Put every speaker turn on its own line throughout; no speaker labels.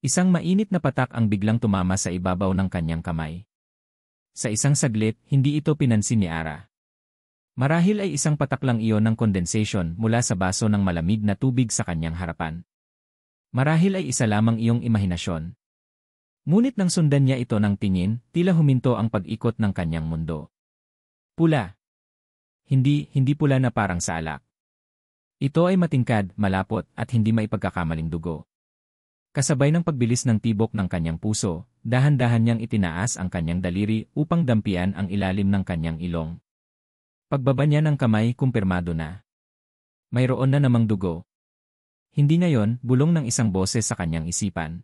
Isang mainit na patak ang biglang tumama sa ibabaw ng kanyang kamay. Sa isang saglit, hindi ito pinansin ni Ara. Marahil ay isang patak lang iyon ng condensation mula sa baso ng malamig na tubig sa kanyang harapan. Marahil ay isa lamang iyong imahinasyon. Ngunit nang sundan niya ito ng tingin, tila huminto ang pag-ikot ng kanyang mundo. Pula. Hindi pula na parang sa alak. Ito ay matingkad, malapot, at hindi maipagkakamaling dugo. Kasabay ng pagbilis ng tibok ng kanyang puso, dahan-dahan niyang itinaas ang kanyang daliri upang dampian ang ilalim ng kanyang ilong. Pagbaba niya ng kamay, kumpirmado na. Mayroon na namang dugo. Hindi ngayon, bulong ng isang boses sa kanyang isipan.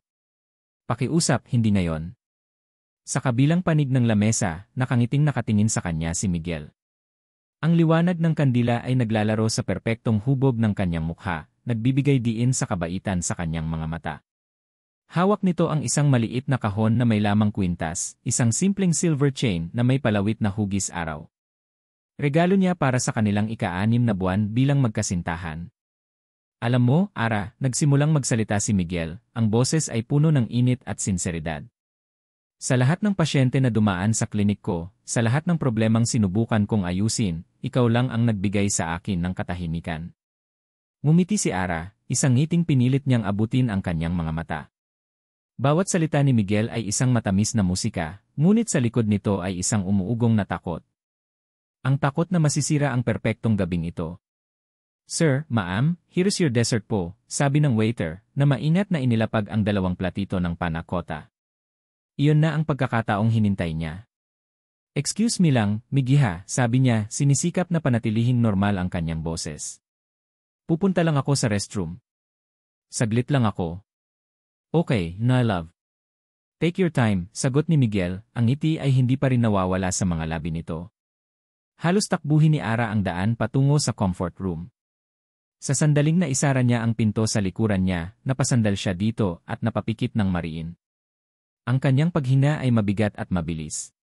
Pakiusap, hindi ngayon. Sa kabilang panig ng lamesa, nakangiting nakatingin sa kanya si Miguel. Ang liwanag ng kandila ay naglalaro sa perpektong hubog ng kanyang mukha, nagbibigay diin sa kabaitan sa kanyang mga mata. Hawak nito ang isang maliit na kahon na may lamang kwintas, isang simpleng silver chain na may palawit na hugis araw. Regalo niya para sa kanilang ika-6 na buwan bilang magkasintahan. Alam mo, Ara, nagsimulang magsalita si Miguel, ang boses ay puno ng init at sinseridad. Sa lahat ng pasyente na dumaan sa klinik ko, sa lahat ng problemang sinubukan kong ayusin, ikaw lang ang nagbigay sa akin ng katahimikan. Ngumiti si Ara, isang ngiting pinilit niyang abutin ang kanyang mga mata. Bawat salita ni Miguel ay isang matamis na musika, ngunit sa likod nito ay isang umuugong na takot. Ang takot na masisira ang perpektong gabing ito. Sir, ma'am, here's your dessert po, sabi ng waiter, na maingat na inilapag ang 2 platito ng panna cotta. Iyon na ang pagkakataong hinintay niya. Excuse me lang, Migiha, sabi niya, sinisikap na panatilihing normal ang kanyang boses. Pupunta lang ako sa restroom. Saglit lang ako. Okay, na love. Take your time, sagot ni Miguel, ang ngiti ay hindi pa rin nawawala sa mga labi nito. Halos takbuhin ni Ara ang daan patungo sa comfort room. Sa sandaling na isara niya ang pinto sa likuran niya, napasandal siya dito at napapikit ng mariin. Ang kanyang paghinga ay mabigat at mabilis.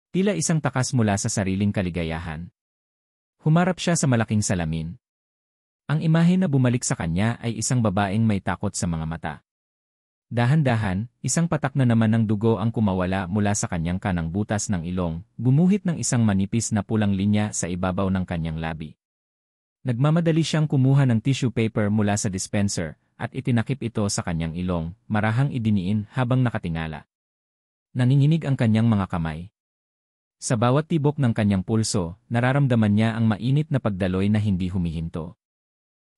Tila isang takas mula sa sariling kaligayahan. Humarap siya sa malaking salamin. Ang imahe na bumalik sa kanya ay isang babaeng may takot sa mga mata. Dahan-dahan, isang patak na naman ng dugo ang kumawala mula sa kanyang kanang butas ng ilong, gumuhit ng isang manipis na pulang linya sa ibabaw ng kanyang labi. Nagmamadali siyang kumuha ng tissue paper mula sa dispenser, at itinakip ito sa kanyang ilong, marahang idiniin habang nakatingala. Nanginginig ang kanyang mga kamay. Sa bawat tibok ng kanyang pulso, nararamdaman niya ang mainit na pagdaloy na hindi humihinto.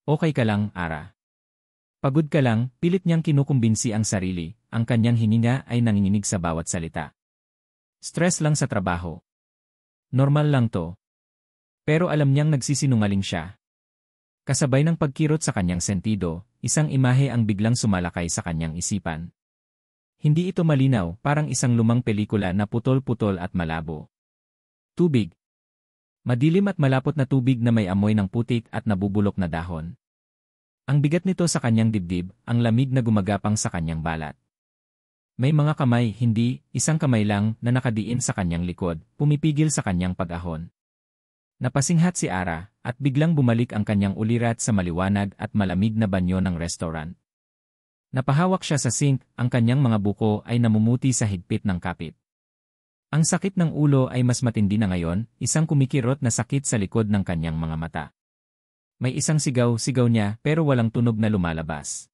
Okay ka lang, Ara. Pagod ka lang, pilit niyang kinukumbinsi ang sarili, ang kanyang hininga ay nanginginig sa bawat salita. Stress lang sa trabaho. Normal lang to. Pero alam niyang nagsisinungaling siya. Kasabay ng pagkirot sa kanyang sentido, isang imahe ang biglang sumalakay sa kanyang isipan. Hindi ito malinaw, parang isang lumang pelikula na putol-putol at malabo. Tubig. Madilim at malapot na tubig na may amoy ng putik at nabubulok na dahon. Ang bigat nito sa kanyang dibdib, ang lamig na gumagapang sa kanyang balat. May mga kamay, hindi, isang kamay lang, na nakadiin sa kanyang likod, pumipigil sa kanyang pag-ahon. Napasinghat si Ara, at biglang bumalik ang kanyang ulirat sa maliwanag at malamig na banyo ng restaurant. Napahawak siya sa sink, ang kanyang mga buko ay namumuti sa higpit ng kapit. Ang sakit ng ulo ay mas matindi na ngayon, isang kumikirot na sakit sa likod ng kanyang mga mata. May isang sigaw niya pero walang tunog na lumalabas.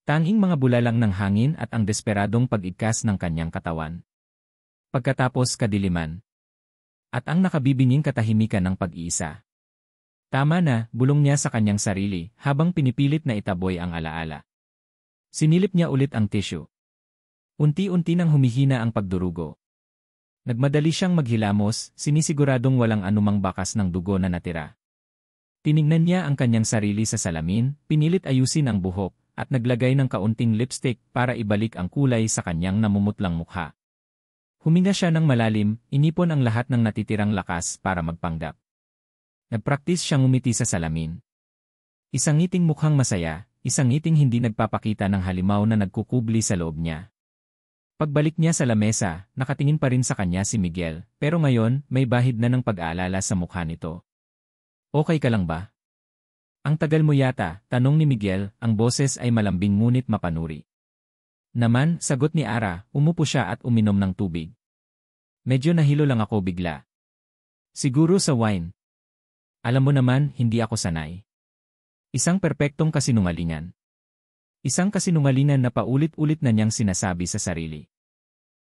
Tanging mga bulalang ng hangin at ang desperadong pag-igkas ng kanyang katawan. Pagkatapos kadiliman. At ang nakabibinging katahimikan ng pag-iisa. Tama na, bulong niya sa kanyang sarili, habang pinipilit na itaboy ang alaala. Sinilip niya ulit ang tissue. Unti-unti nang humihina ang pagdurugo. Nagmadali siyang maghilamos, sinisiguradong walang anumang bakas ng dugo na natira. Tinignan niya ang kanyang sarili sa salamin, pinilit ayusin ang buhok, at naglagay ng kaunting lipstick para ibalik ang kulay sa kanyang namumutlang mukha. Huminga siya ng malalim, inipon ang lahat ng natitirang lakas para magpanggap. Nagpraktis siyang umiti sa salamin. Isang ngiting mukhang masaya, isang ngiting hindi nagpapakita ng halimaw na nagkukubli sa loob niya. Pagbalik niya sa lamesa, nakatingin pa rin sa kanya si Miguel, pero ngayon may bahid na ng pag-aalala sa mukha nito. Okay ka lang ba? Ang tagal mo yata, tanong ni Miguel, ang boses ay malambing ngunit mapanuri. Naman, sagot ni Ara, umupo siya at uminom ng tubig. Medyo nahilo lang ako bigla. Siguro sa wine. Alam mo naman, hindi ako sanay. Isang perpektong kasinungalingan. Isang kasinungalingan na paulit-ulit na niyang sinasabi sa sarili.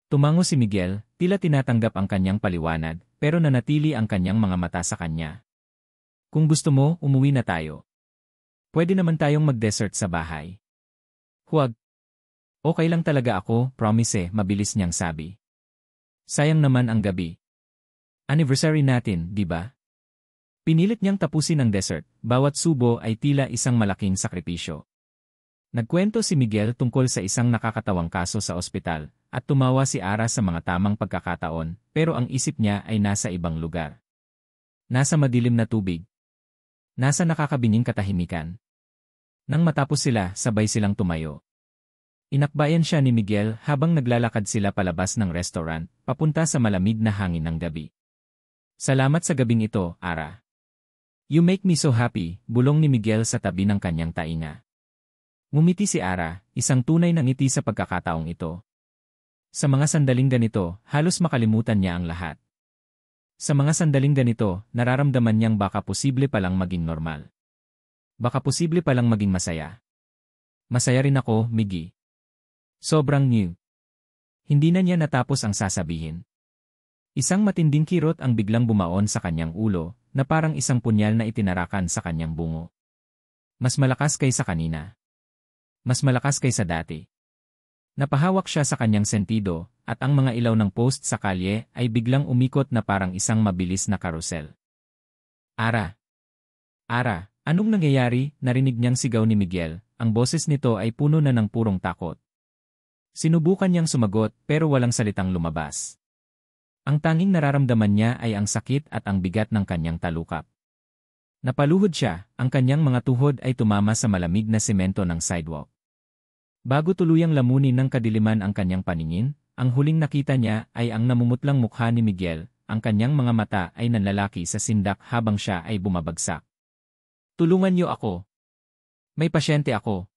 Tumango si Miguel, tila tinatanggap ang kanyang paliwanag, pero nanatili ang kanyang mga mata sa kanya. Kung gusto mo, umuwi na tayo. Pwede naman tayong mag-dessert sa bahay. Huwag. Okay lang talaga ako, promise, mabilis niyang sabi. Sayang naman ang gabi. Anniversary natin, di ba? Pinilit niyang tapusin ang dessert, bawat subo ay tila isang malaking sakripisyo. Nagkwento si Miguel tungkol sa isang nakakatawang kaso sa ospital, at tumawa si Ara sa mga tamang pagkakataon, pero ang isip niya ay nasa ibang lugar. Nasa madilim na tubig. Nasa nakakabining katahimikan. Nang matapos sila, sabay silang tumayo. Inakbayan siya ni Miguel habang naglalakad sila palabas ng restaurant, papunta sa malamig na hangin ng gabi. Salamat sa gabing ito, Ara. You make me so happy, bulong ni Miguel sa tabi ng kanyang tainga. Ngumiti si Ara, isang tunay na ngiti sa pagkakataong ito. Sa mga sandaling ganito, halos makalimutan niya ang lahat. Sa mga sandaling ganito, nararamdaman niyang baka posible palang maging normal. Baka posible palang maging masaya. Masaya rin ako, Miggy. Sobrang new. Hindi na niya natapos ang sasabihin. Isang matinding kirot ang biglang bumaon sa kanyang ulo, na parang isang punyal na itinarakan sa kanyang bungo. Mas malakas kaysa kanina. Mas malakas kaysa dati. Napahawak siya sa kanyang sentido, at ang mga ilaw ng post sa kalye ay biglang umikot na parang isang mabilis na karusel. Ara! Ara! Anong nangyayari? Narinig niyang sigaw ni Miguel, ang boses nito ay puno na ng purong takot. Sinubukan niyang sumagot pero walang salitang lumabas. Ang tanging nararamdaman niya ay ang sakit at ang bigat ng kanyang talukap. Napaluhod siya, ang kanyang mga tuhod ay tumama sa malamig na semento ng sidewalk. Bago tuluyang lamunin ng kadiliman ang kanyang paningin, ang huling nakita niya ay ang namumutlang mukha ni Miguel, ang kanyang mga mata ay nanlalaki sa sindak habang siya ay bumabagsak. Tulungan niyo ako. May pasyente ako.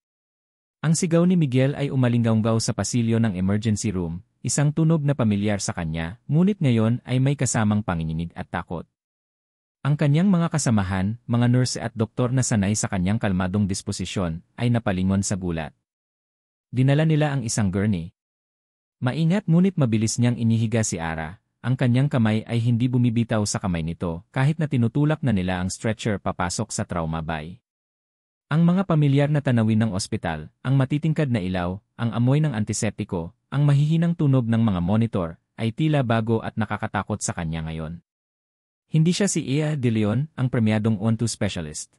Ang sigaw ni Miguel ay umalinggaw sa pasilyo ng emergency room, isang tunog na pamilyar sa kanya, ngunit ngayon ay may kasamang panginginig at takot. Ang kanyang mga kasamahan, mga nurse at doktor na sanay sa kanyang kalmadong disposisyon, ay napalingon sa gulat. Dinala nila ang isang gurney. Maingat ngunit mabilis niyang inihiga si Ara, ang kanyang kamay ay hindi bumibitaw sa kamay nito kahit na tinutulak na nila ang stretcher papasok sa trauma bay. Ang mga pamilyar na tanawin ng ospital, ang matitingkad na ilaw, ang amoy ng antiseptiko, ang mahihinang tunog ng mga monitor, ay tila bago at nakakatakot sa kanya ngayon. Hindi siya si Ea De Leon, ang premyadong on-to specialist.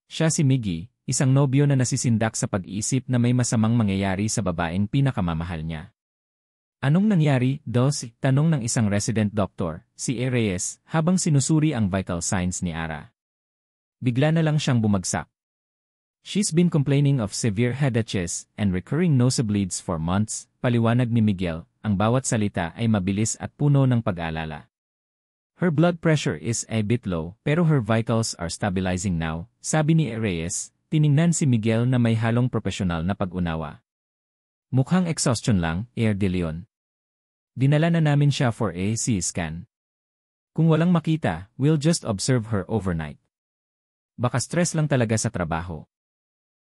Siya si Miggy, isang nobyo na nasisindak sa pag-iisip na may masamang mangyayari sa babaeng pinakamamahal niya. Anong nangyari, Dos? Tanong ng isang resident doctor, si E. Reyes, habang sinusuri ang vital signs ni Ara. Bigla na lang siyang bumagsak. She's been complaining of severe headaches and recurring nosebleeds for months, paliwanag ni Miguel, ang bawat salita ay mabilis at puno ng pag-aalala. Her blood pressure is a bit low, pero her vitals are stabilizing now, sabi ni Reyes, tiningnan si Miguel na may halong profesional na pag-unawa. Mukhang exhaustion lang, De Leon. Dinala na namin siya for a CT scan. Kung walang makita, we'll just observe her overnight. Baka stress lang talaga sa trabaho.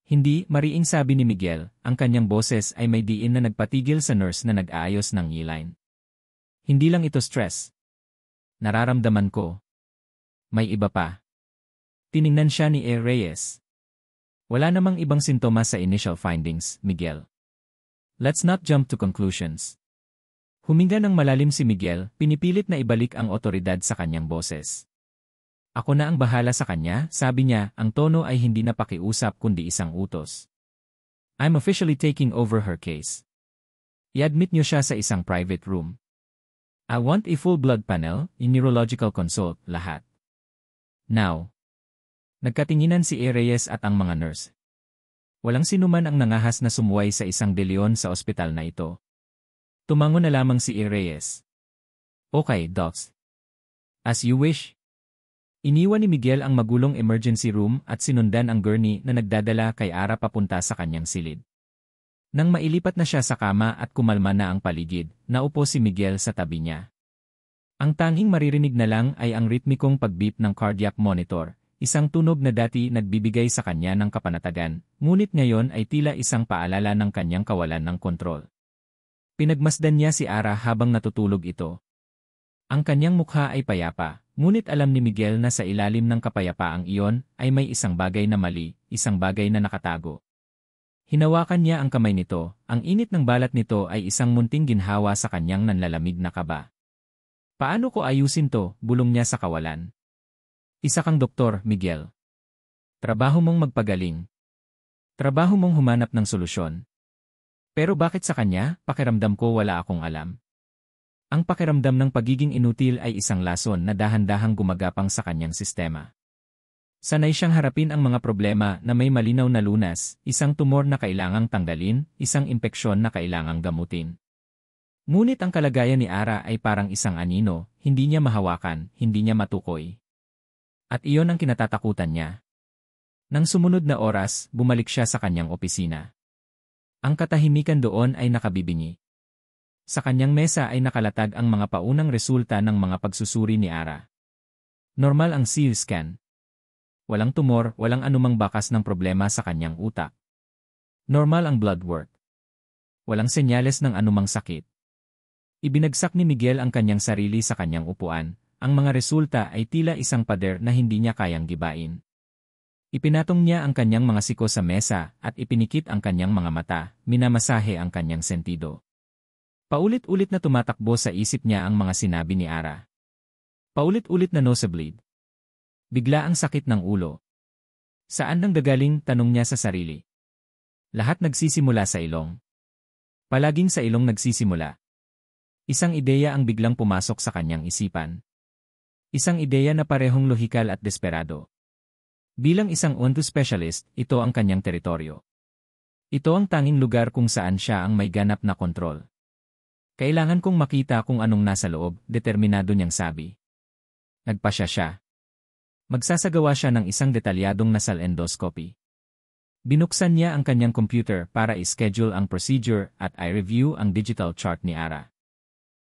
Hindi, mariing sabi ni Miguel, ang kanyang boses ay may diin na nagpatigil sa nurse na nag-aayos ng ngiline. Hindi lang ito stress. Nararamdaman ko. May iba pa. Tiningnan siya ni E. Reyes. Wala namang ibang sintomas sa initial findings, Miguel. Let's not jump to conclusions. Huminga ng malalim si Miguel, pinipilit na ibalik ang otoridad sa kanyang boses. Ako na ang bahala sa kanya, sabi niya, ang tono ay hindi na pakiusap kundi isang utos. I'm officially taking over her case. I-admit niyo siya sa isang private room. I want a full blood panel, a neurological consult, lahat. Now. Nagkatinginan si E. Reyes at ang mga nurse. Walang sinuman ang nangahas na sumuway sa isang De Leon sa ospital na ito. Tumango na lamang si E. Reyes. Okay, docs. As you wish. Iniwan ni Miguel ang magulong emergency room at sinundan ang gurney na nagdadala kay Ara papunta sa kanyang silid. Nang mailipat na siya sa kama at kumalma na ang paligid, naupo si Miguel sa tabi niya. Ang tanging maririnig na lang ay ang ritmikong pag-beep ng cardiac monitor, isang tunog na dati nagbibigay sa kanya ng kapanatagan, ngunit ngayon ay tila isang paalala ng kanyang kawalan ng kontrol. Pinagmasdan niya si Ara habang natutulog ito. Ang kanyang mukha ay payapa, ngunit alam ni Miguel na sa ilalim ng kapayapaang iyon ay may isang bagay na mali, isang bagay na nakatago. Hinawakan niya ang kamay nito, ang init ng balat nito ay isang munting ginhawa sa kanyang nanlalamig na kaba. Paano ko ayusin to? Bulong niya sa kawalan. Isa kang doktor, Miguel. Trabaho mong magpagaling. Trabaho mong humanap ng solusyon. Pero bakit sa kanya, pakiramdam ko wala akong alam. Ang pakiramdam ng pagiging inutil ay isang lason na dahan-dahang gumagapang sa kanyang sistema. Sanay siyang harapin ang mga problema na may malinaw na lunas, isang tumor na kailangang tanggalin, isang impeksyon na kailangang gamutin. Ngunit ang kalagayan ni Ara ay parang isang anino, hindi niya mahawakan, hindi niya matukoy. At iyon ang kinatatakutan niya. Nang sumunod na oras, bumalik siya sa kanyang opisina. Ang katahimikan doon ay nakabibingi. Sa kanyang mesa ay nakalatag ang mga paunang resulta ng mga pagsusuri ni Ara. Normal ang CT scan. Walang tumor, walang anumang bakas ng problema sa kanyang utak. Normal ang blood work. Walang senyales ng anumang sakit. Ibinagsak ni Miguel ang kanyang sarili sa kanyang upuan. Ang mga resulta ay tila isang pader na hindi niya kayang gibain. Ipinatong niya ang kanyang mga siko sa mesa at ipinikit ang kanyang mga mata, minamasahe ang kanyang sentido. Paulit-ulit na tumatakbo sa isip niya ang mga sinabi ni Ara. Paulit-ulit na nosebleed. Bigla ang sakit ng ulo. Saan nang gagaling? Tanong niya sa sarili. Lahat nagsisimula sa ilong. Palaging sa ilong nagsisimula. Isang ideya ang biglang pumasok sa kanyang isipan. Isang ideya na parehong lohikal at desperado. Bilang isang onto specialist, ito ang kanyang teritoryo. Ito ang tanging lugar kung saan siya ang may ganap na kontrol. Kailangan kong makita kung anong nasa loob, determinado niyang sabi. Nagpasya siya. Magsasagawa siya ng isang detalyadong nasal endoscopy. Binuksan niya ang kanyang computer para i-schedule ang procedure at i-review ang digital chart ni Ara.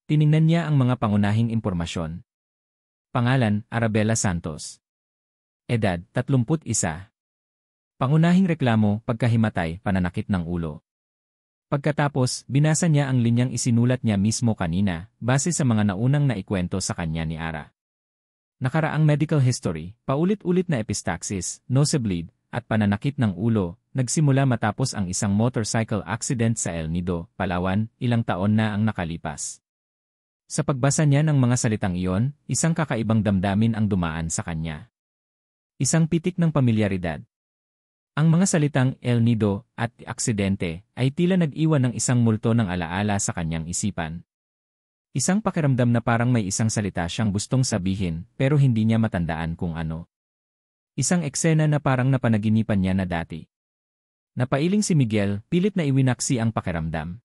Tiningnan niya ang mga pangunahing impormasyon. Pangalan, Arabella Santos. Edad, 31. Pangunahing reklamo, pagkahimatay, pananakit ng ulo. Pagkatapos, binasa niya ang linyang isinulat niya mismo kanina, base sa mga naunang naikwento sa kanya ni Ara. Nakaraang medical history, paulit-ulit na epistaxis, nosebleed, at pananakit ng ulo, nagsimula matapos ang isang motorcycle accident sa El Nido, Palawan, ilang taon na ang nakalipas. Sa pagbasa niya ng mga salitang iyon, isang kakaibang damdamin ang dumaan sa kanya. Isang pitik ng pamilyaridad. Ang mga salitang El Nido at aksidente ay tila nag-iwan ng isang multo ng alaala sa kanyang isipan. Isang pakiramdam na parang may isang salita siyang gustong sabihin pero hindi niya matandaan kung ano. Isang eksena na parang napanaginipan niya na dati. Napailing si Miguel, pilit na iwinaksi ang pakiramdam.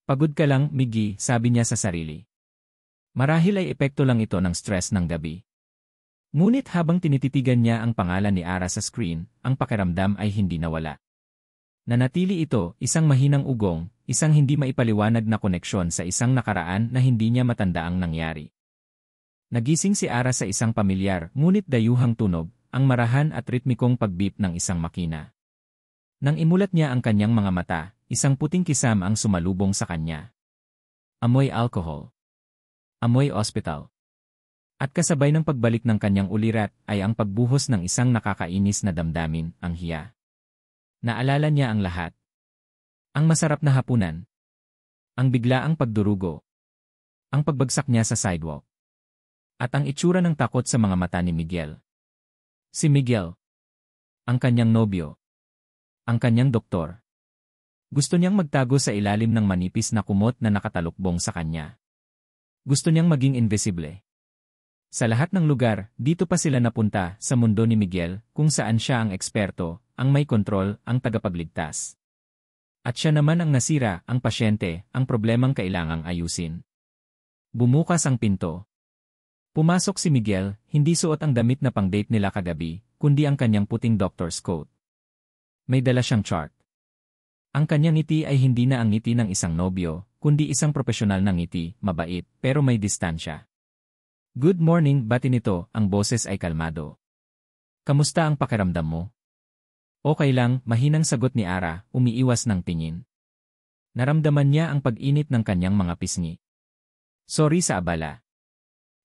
Pagod ka lang, Miggy, sabi niya sa sarili. Marahil ay epekto lang ito ng stress ng gabi. Ngunit habang tinititigan niya ang pangalan ni Ara sa screen, ang pakiramdam ay hindi nawala. Nanatili ito, isang mahinang ugong, isang hindi maipaliwanag na koneksyon sa isang nakaraan na hindi niya matandaang nangyari. Nagising si Ara sa isang pamilyar, ngunit dayuhang tunog, ang marahan at ritmikong pagbeep ng isang makina. Nang imulat niya ang kanyang mga mata, isang puting kisam ang sumalubong sa kanya. Amoy alcohol. Amoy ospital. At kasabay ng pagbalik ng kanyang ulirat ay ang pagbuhos ng isang nakakainis na damdamin, ang hiya. Naalala niya ang lahat. Ang masarap na hapunan. Ang biglaang pagdurugo. Ang pagbagsak niya sa sidewalk. At ang itsura ng takot sa mga mata ni Miguel. Si Miguel. Ang kanyang nobyo. Ang kanyang doktor. Gusto niyang magtago sa ilalim ng manipis na kumot na nakatalukbong sa kanya. Gusto niyang maging invisible. Sa lahat ng lugar, dito pa sila napunta sa mundo ni Miguel kung saan siya ang eksperto, ang may kontrol, ang tagapagligtas. At siya naman ang nasira, ang pasyente, ang problemang kailangang ayusin. Bumukas ang pinto. Pumasok si Miguel, hindi suot ang damit na pang-date nila kagabi, kundi ang kanyang puting doctor's coat. May dala siyang chart. Ang kanyang ngiti ay hindi na ang ngiti ng isang nobyo, kundi isang profesional na ngiti, mabait, pero may distansya. Good morning, bati nito, ang boses ay kalmado. Kamusta ang pakiramdam mo? Okay lang, mahinang sagot ni Ara, umiiwas ng tingin. Naramdaman niya ang pag-init ng kanyang mga pisngi. Sorry sa abala.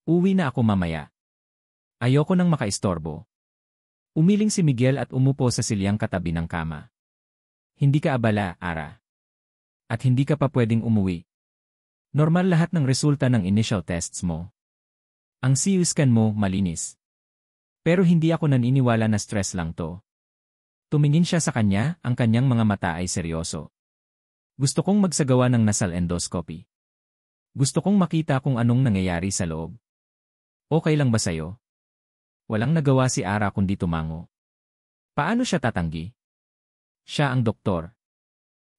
Uwi na ako mamaya. Ayoko nang makaistorbo. Umiling si Miguel at umupo sa silyang katabi ng kama. Hindi ka abala, Ara. At hindi ka pa pwedeng umuwi. Normal lahat ng resulta ng initial tests mo. Ang CU scan mo, malinis. Pero hindi ako naniniwala na stress lang to. Tumingin siya sa kanya, ang kanyang mga mata ay seryoso. Gusto kong magsagawa ng nasal endoscopy. Gusto kong makita kung anong nangyayari sa loob. Okay lang ba sa'yo? Walang nagawa si Ara kundi tumango. Paano siya tatanggi? Siya ang doktor.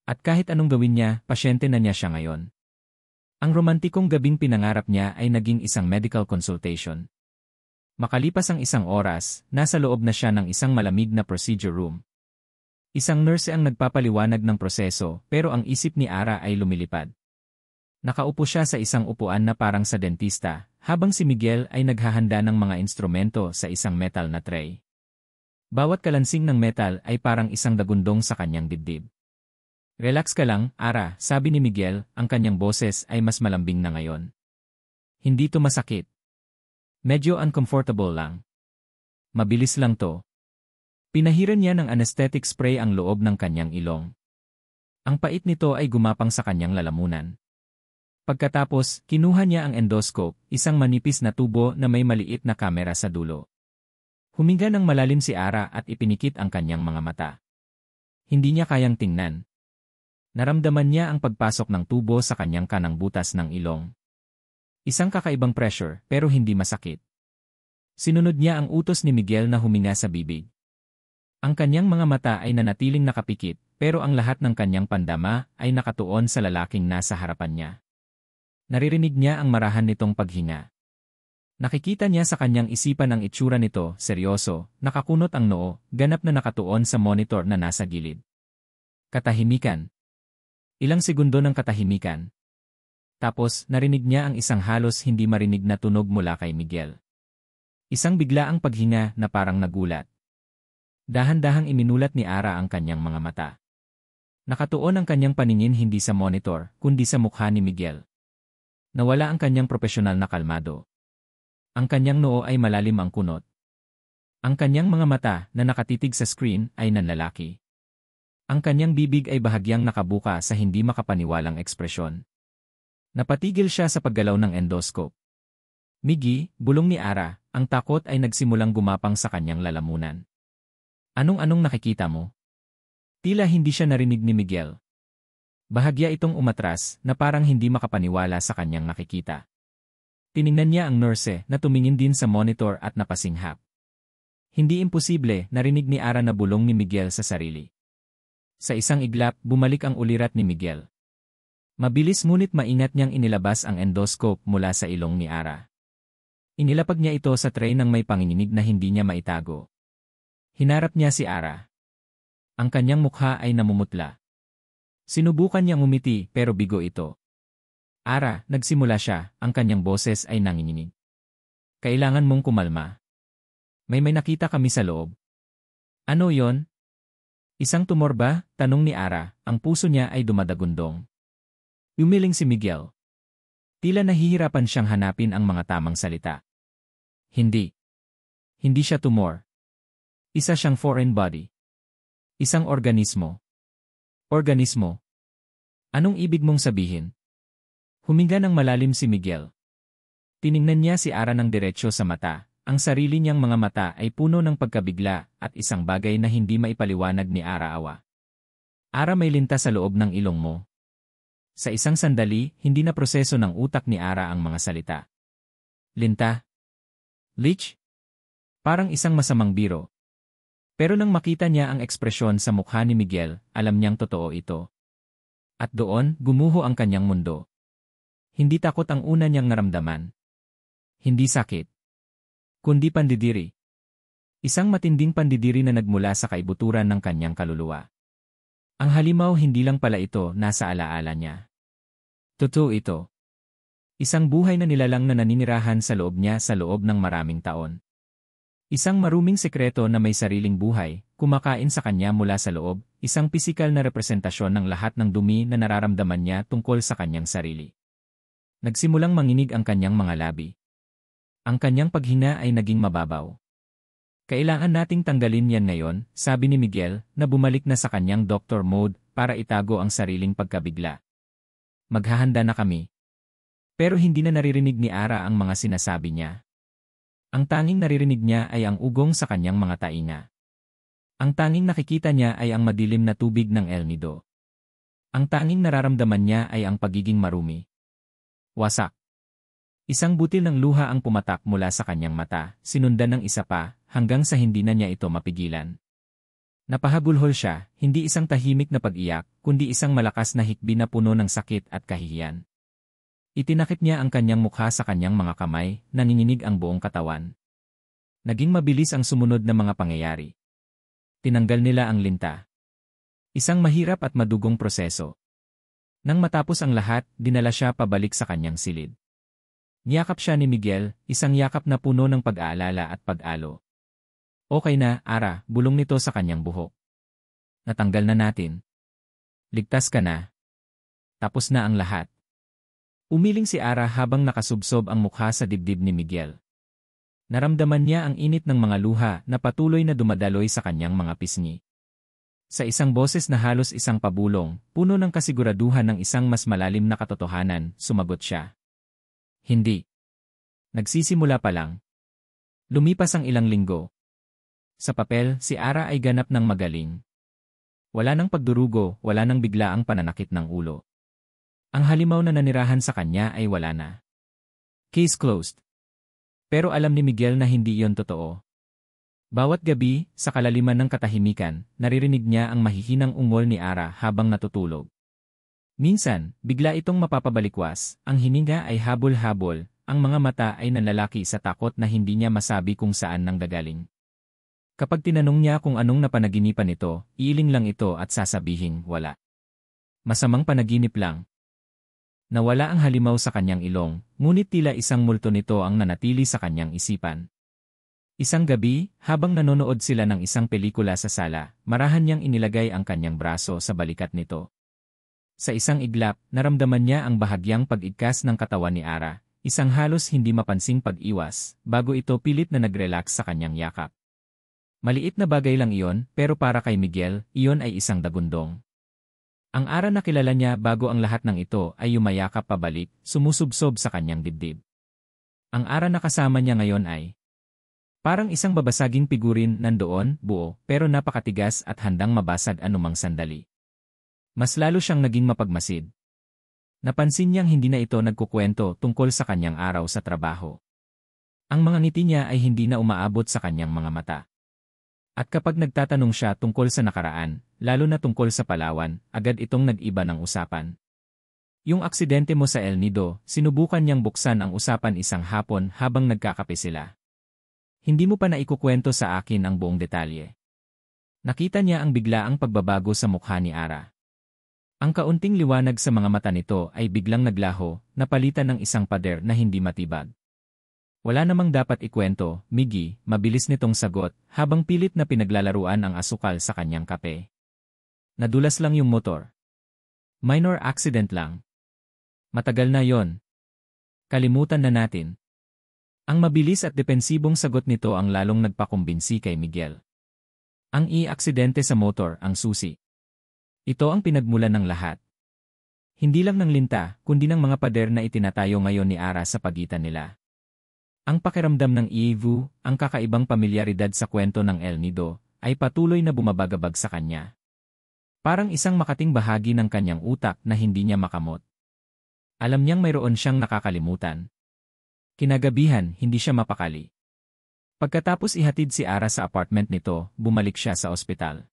At kahit anong gawin niya, pasyente na niya siya ngayon. Ang romantikong gabing pinangarap niya ay naging isang medical consultation. Makalipas ang isang oras, nasa loob na siya ng isang malamig na procedure room. Isang nurse ang nagpapaliwanag ng proseso, pero ang isip ni Ara ay lumilipad. Nakaupo siya sa isang upuan na parang sa dentista, habang si Miguel ay naghahanda ng mga instrumento sa isang metal na tray. Bawat kalansing ng metal ay parang isang dagundong sa kanyang dibdib. Relax ka lang, Ara, sabi ni Miguel, ang kanyang boses ay mas malambing na ngayon. Hindi to masakit. Medyo uncomfortable lang. Mabilis lang to. Pinahiran niya ng anesthetic spray ang loob ng kanyang ilong. Ang pait nito ay gumapang sa kanyang lalamunan. Pagkatapos, kinuha niya ang endoscope, isang manipis na tubo na may maliit na kamera sa dulo. Huminga ng malalim si Ara at ipinikit ang kanyang mga mata. Hindi niya kayang tingnan. Naramdaman niya ang pagpasok ng tubo sa kanyang kanang butas ng ilong. Isang kakaibang pressure, pero hindi masakit. Sinunod niya ang utos ni Miguel na huminga sa bibig. Ang kanyang mga mata ay nanatiling nakapikit, pero ang lahat ng kanyang pandama ay nakatuon sa lalaking nasa harapan niya. Naririnig niya ang marahan nitong paghinga. Nakikita niya sa kanyang isipan ang itsura nito, seryoso, nakakunot ang noo, ganap na nakatuon sa monitor na nasa gilid. Katahimikan. Ilang segundo ng katahimikan. Tapos, narinig niya ang isang halos hindi marinig na tunog mula kay Miguel. Isang biglaang paghinga na parang nagulat. Dahan-dahang iminulat ni Ara ang kanyang mga mata. Nakatuon ang kanyang paningin hindi sa monitor, kundi sa mukha ni Miguel. Nawala ang kanyang profesional na kalmado. Ang kanyang noo ay malalim ang kunot. Ang kanyang mga mata na nakatitig sa screen ay nanlalaki. Ang kanyang bibig ay bahagyang nakabuka sa hindi makapaniwalang ekspresyon. Napatigil siya sa paggalaw ng endoscope. Miggy, bulong ni Ara, ang takot ay nagsimulang gumapang sa kanyang lalamunan. Anong nakikita mo? Tila hindi siya narinig ni Miguel. Bahagya itong umatras na parang hindi makapaniwala sa kanyang nakikita. Tiningnan niya ang nurse na tumingin din sa monitor at napasinghap. Hindi imposible, narinig ni Ara na bulong ni Miguel sa sarili. Sa isang iglap, bumalik ang ulirat ni Miguel. Mabilis ngunit maingat niyang inilabas ang endoscope mula sa ilong ni Ara. Inilapag niya ito sa tray ng may panginginig na hindi niya maitago. Hinarap niya si Ara. Ang kanyang mukha ay namumutla. Sinubukan niyang umiti pero bigo ito. Ara, nagsimula siya, ang kanyang boses ay nanginginig. Kailangan mong kumalma. May nakita kami sa loob. Ano yon? Isang tumor ba? Tanong ni Ara, ang puso niya ay dumadagundong. Umiling si Miguel. Tila nahihirapan siyang hanapin ang mga tamang salita. Hindi. Hindi siya tumor. Isa siyang foreign body. Isang organismo. Organismo. Anong ibig mong sabihin? Huminga ng malalim si Miguel. Tiningnan niya si Ara ng diretsyo sa mata. Ang sarili niyang mga mata ay puno ng pagkabigla at isang bagay na hindi maipaliwanag ni Ara awa. Ara, may linta sa loob ng ilong mo. Sa isang sandali, hindi na proseso ng utak ni Ara ang mga salita. Linta? Leech? Parang isang masamang biro. Pero nang makita niya ang ekspresyon sa mukha ni Miguel, alam niyang totoo ito. At doon, gumuho ang kanyang mundo. Hindi takot ang una niyang naramdaman. Hindi sakit. Kundi pandidiri. Isang matinding pandidiri na nagmula sa kaibuturan ng kanyang kaluluwa. Ang halimaw hindi lang pala ito nasa alaala niya. Totoo ito. Isang buhay na nilalang na naninirahan sa loob niya sa loob ng maraming taon. Isang maruming sekreto na may sariling buhay, kumakain sa kanya mula sa loob, isang pisikal na representasyon ng lahat ng dumi na nararamdaman niya tungkol sa kanyang sarili. Nagsimulang manginig ang kanyang mga labi. Ang kanyang paghina ay naging mababaw. Kailangan nating tanggalin yan ngayon, sabi ni Miguel, na bumalik na sa kanyang doctor mode para itago ang sariling pagkabigla. Maghahanda na kami. Pero hindi na naririnig ni Ara ang mga sinasabi niya. Ang tanging naririnig niya ay ang ugong sa kanyang mga tainga. Ang tanging nakikita niya ay ang madilim na tubig ng El Nido. Ang tanging nararamdaman niya ay ang pagiging marumi. Wasak. Isang butil ng luha ang pumatak mula sa kanyang mata, sinundan ng isa pa, hanggang sa hindi na niya ito mapigilan. Napahagulhol siya, hindi isang tahimik na pag-iyak, kundi isang malakas na hikbi na puno ng sakit at kahihiyan. Itinakip niya ang kanyang mukha sa kanyang mga kamay, nanginginig ang buong katawan. Naging mabilis ang sumunod na mga pangyayari. Tinanggal nila ang linta. Isang mahirap at madugong proseso. Nang matapos ang lahat, dinala siya pabalik sa kanyang silid. Niyakap siya ni Miguel, isang yakap na puno ng pag-aalala at pag-alo. Okay na, Ara, bulong nito sa kanyang buhok. Natanggal na natin. Ligtas ka na. Tapos na ang lahat. Umiling si Ara habang nakasubsob ang mukha sa dibdib ni Miguel. Naramdaman niya ang init ng mga luha na patuloy na dumadaloy sa kanyang mga pisngi. Sa isang boses na halos isang pabulong, puno ng kasiguraduhan ng isang mas malalim na katotohanan, sumagot siya. Hindi. Nagsisimula pa lang. Lumipas ang ilang linggo. Sa papel, si Ara ay ganap ng magaling. Wala nang pagdurugo, wala nang biglaang pananakit ng ulo. Ang halimaw na nanirahan sa kanya ay wala na. Case closed. Pero alam ni Miguel na hindi iyon totoo. Bawat gabi, sa kalaliman ng katahimikan, naririnig niya ang mahihinang ungol ni Ara habang natutulog. Minsan, bigla itong mapapabalikwas, ang hininga ay habol-habol, ang mga mata ay nanlalaki sa takot na hindi niya masabi kung saan nang gagaling. Kapag tinanong niya kung anong napanaginipan ito, iiling lang ito at sasabihing wala. Masamang panaginip lang. Nawala ang halimaw sa kanyang ilong, ngunit tila isang multo nito ang nanatili sa kanyang isipan. Isang gabi, habang nanonood sila ng isang pelikula sa sala, marahan niyang inilagay ang kanyang braso sa balikat nito. Sa isang iglap, naramdaman niya ang bahagyang pag-igkas ng katawan ni Ara, isang halos hindi mapansing pag-iwas, bago ito pilit na nag-relax sa kanyang yakap. Maliit na bagay lang iyon, pero para kay Miguel, iyon ay isang dagundong. Ang Ara na kilala niya bago ang lahat ng ito ay yumayakap pabalik, sumusubsob sa kanyang dibdib. Ang Ara na kasama niya ngayon ay parang isang babasaging pigurin nandoon, buo, pero napakatigas at handang mabasag anumang sandali. Mas lalo siyang naging mapagmasid. Napansin niyang hindi na ito nagkukwento tungkol sa kanyang araw sa trabaho. Ang mga ngiti niya ay hindi na umaabot sa kanyang mga mata. At kapag nagtatanong siya tungkol sa nakaraan, lalo na tungkol sa Palawan, agad itong nag-iba ng usapan. Yung aksidente mo sa El Nido, sinubukan niyang buksan ang usapan isang hapon habang nagkakape sila. Hindi mo pa naikukwento sa akin ang buong detalye. Nakita niya ang biglaang pagbabago sa mukha ni Ara. Ang kaunting liwanag sa mga mata nito ay biglang naglaho, napalitan ng isang pader na hindi matibag. Wala namang dapat ikwento, Miggy, mabilis nitong sagot, habang pilit na pinaglalaruan ang asukal sa kanyang kape. Nadulas lang yung motor. Minor accident lang. Matagal na yon. Kalimutan na natin. Ang mabilis at depensibong sagot nito ang lalong nagpakumbinsi kay Miguel. Ang aksidente sa motor ang susi. Ito ang pinagmulan ng lahat. Hindi lang ng linta, kundi ng mga pader na itinatayo ngayon ni Ara sa pagitan nila. Ang pakiramdam ng Ivu, ang kakaibang pamilyaridad sa kwento ng El Nido, ay patuloy na bumabagabag sa kanya. Parang isang makating bahagi ng kanyang utak na hindi niya makamot. Alam niyang mayroon siyang nakakalimutan. Kinagabihan, hindi siya mapakali. Pagkatapos ihatid si Ara sa apartment nito, bumalik siya sa ospital.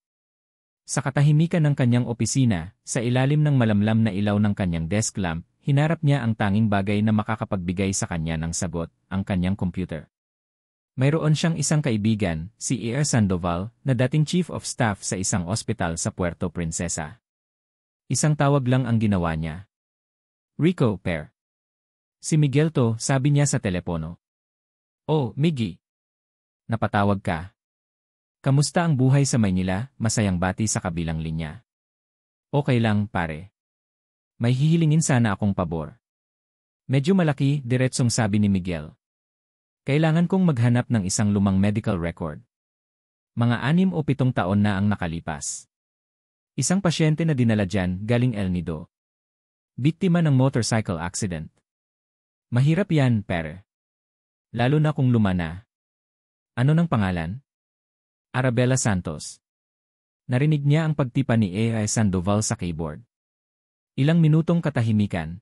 Sa katahimikan ng kanyang opisina, sa ilalim ng malamlam na ilaw ng kanyang desk lamp, hinarap niya ang tanging bagay na makakapagbigay sa kanya ng sagot, ang kanyang computer. Mayroon siyang isang kaibigan, si E.R. Sandoval, na dating chief of staff sa isang ospital sa Puerto Princesa. Isang tawag lang ang ginawa niya. Rico, Per. Si Miguel to, sabi niya sa telepono. Oh, Miggy. Napatawag ka. Kamusta ang buhay sa Maynila? Masayang bati sa kabilang linya. Okay lang, pare. May hihilingin sana akong pabor. Medyo malaki, diretsong sabi ni Miguel. Kailangan kong maghanap ng isang lumang medical record. Mga 6 o 7 taon na ang nakalipas. Isang pasyente na dinala dyan galing El Nido. Biktima ng motorcycle accident. Mahirap yan, pare. Lalo na kung luma na. Ano ng pangalan? Arabella Santos. Narinig niya ang pagtipa ni A.I. Sandoval sa keyboard. Ilang minutong katahimikan.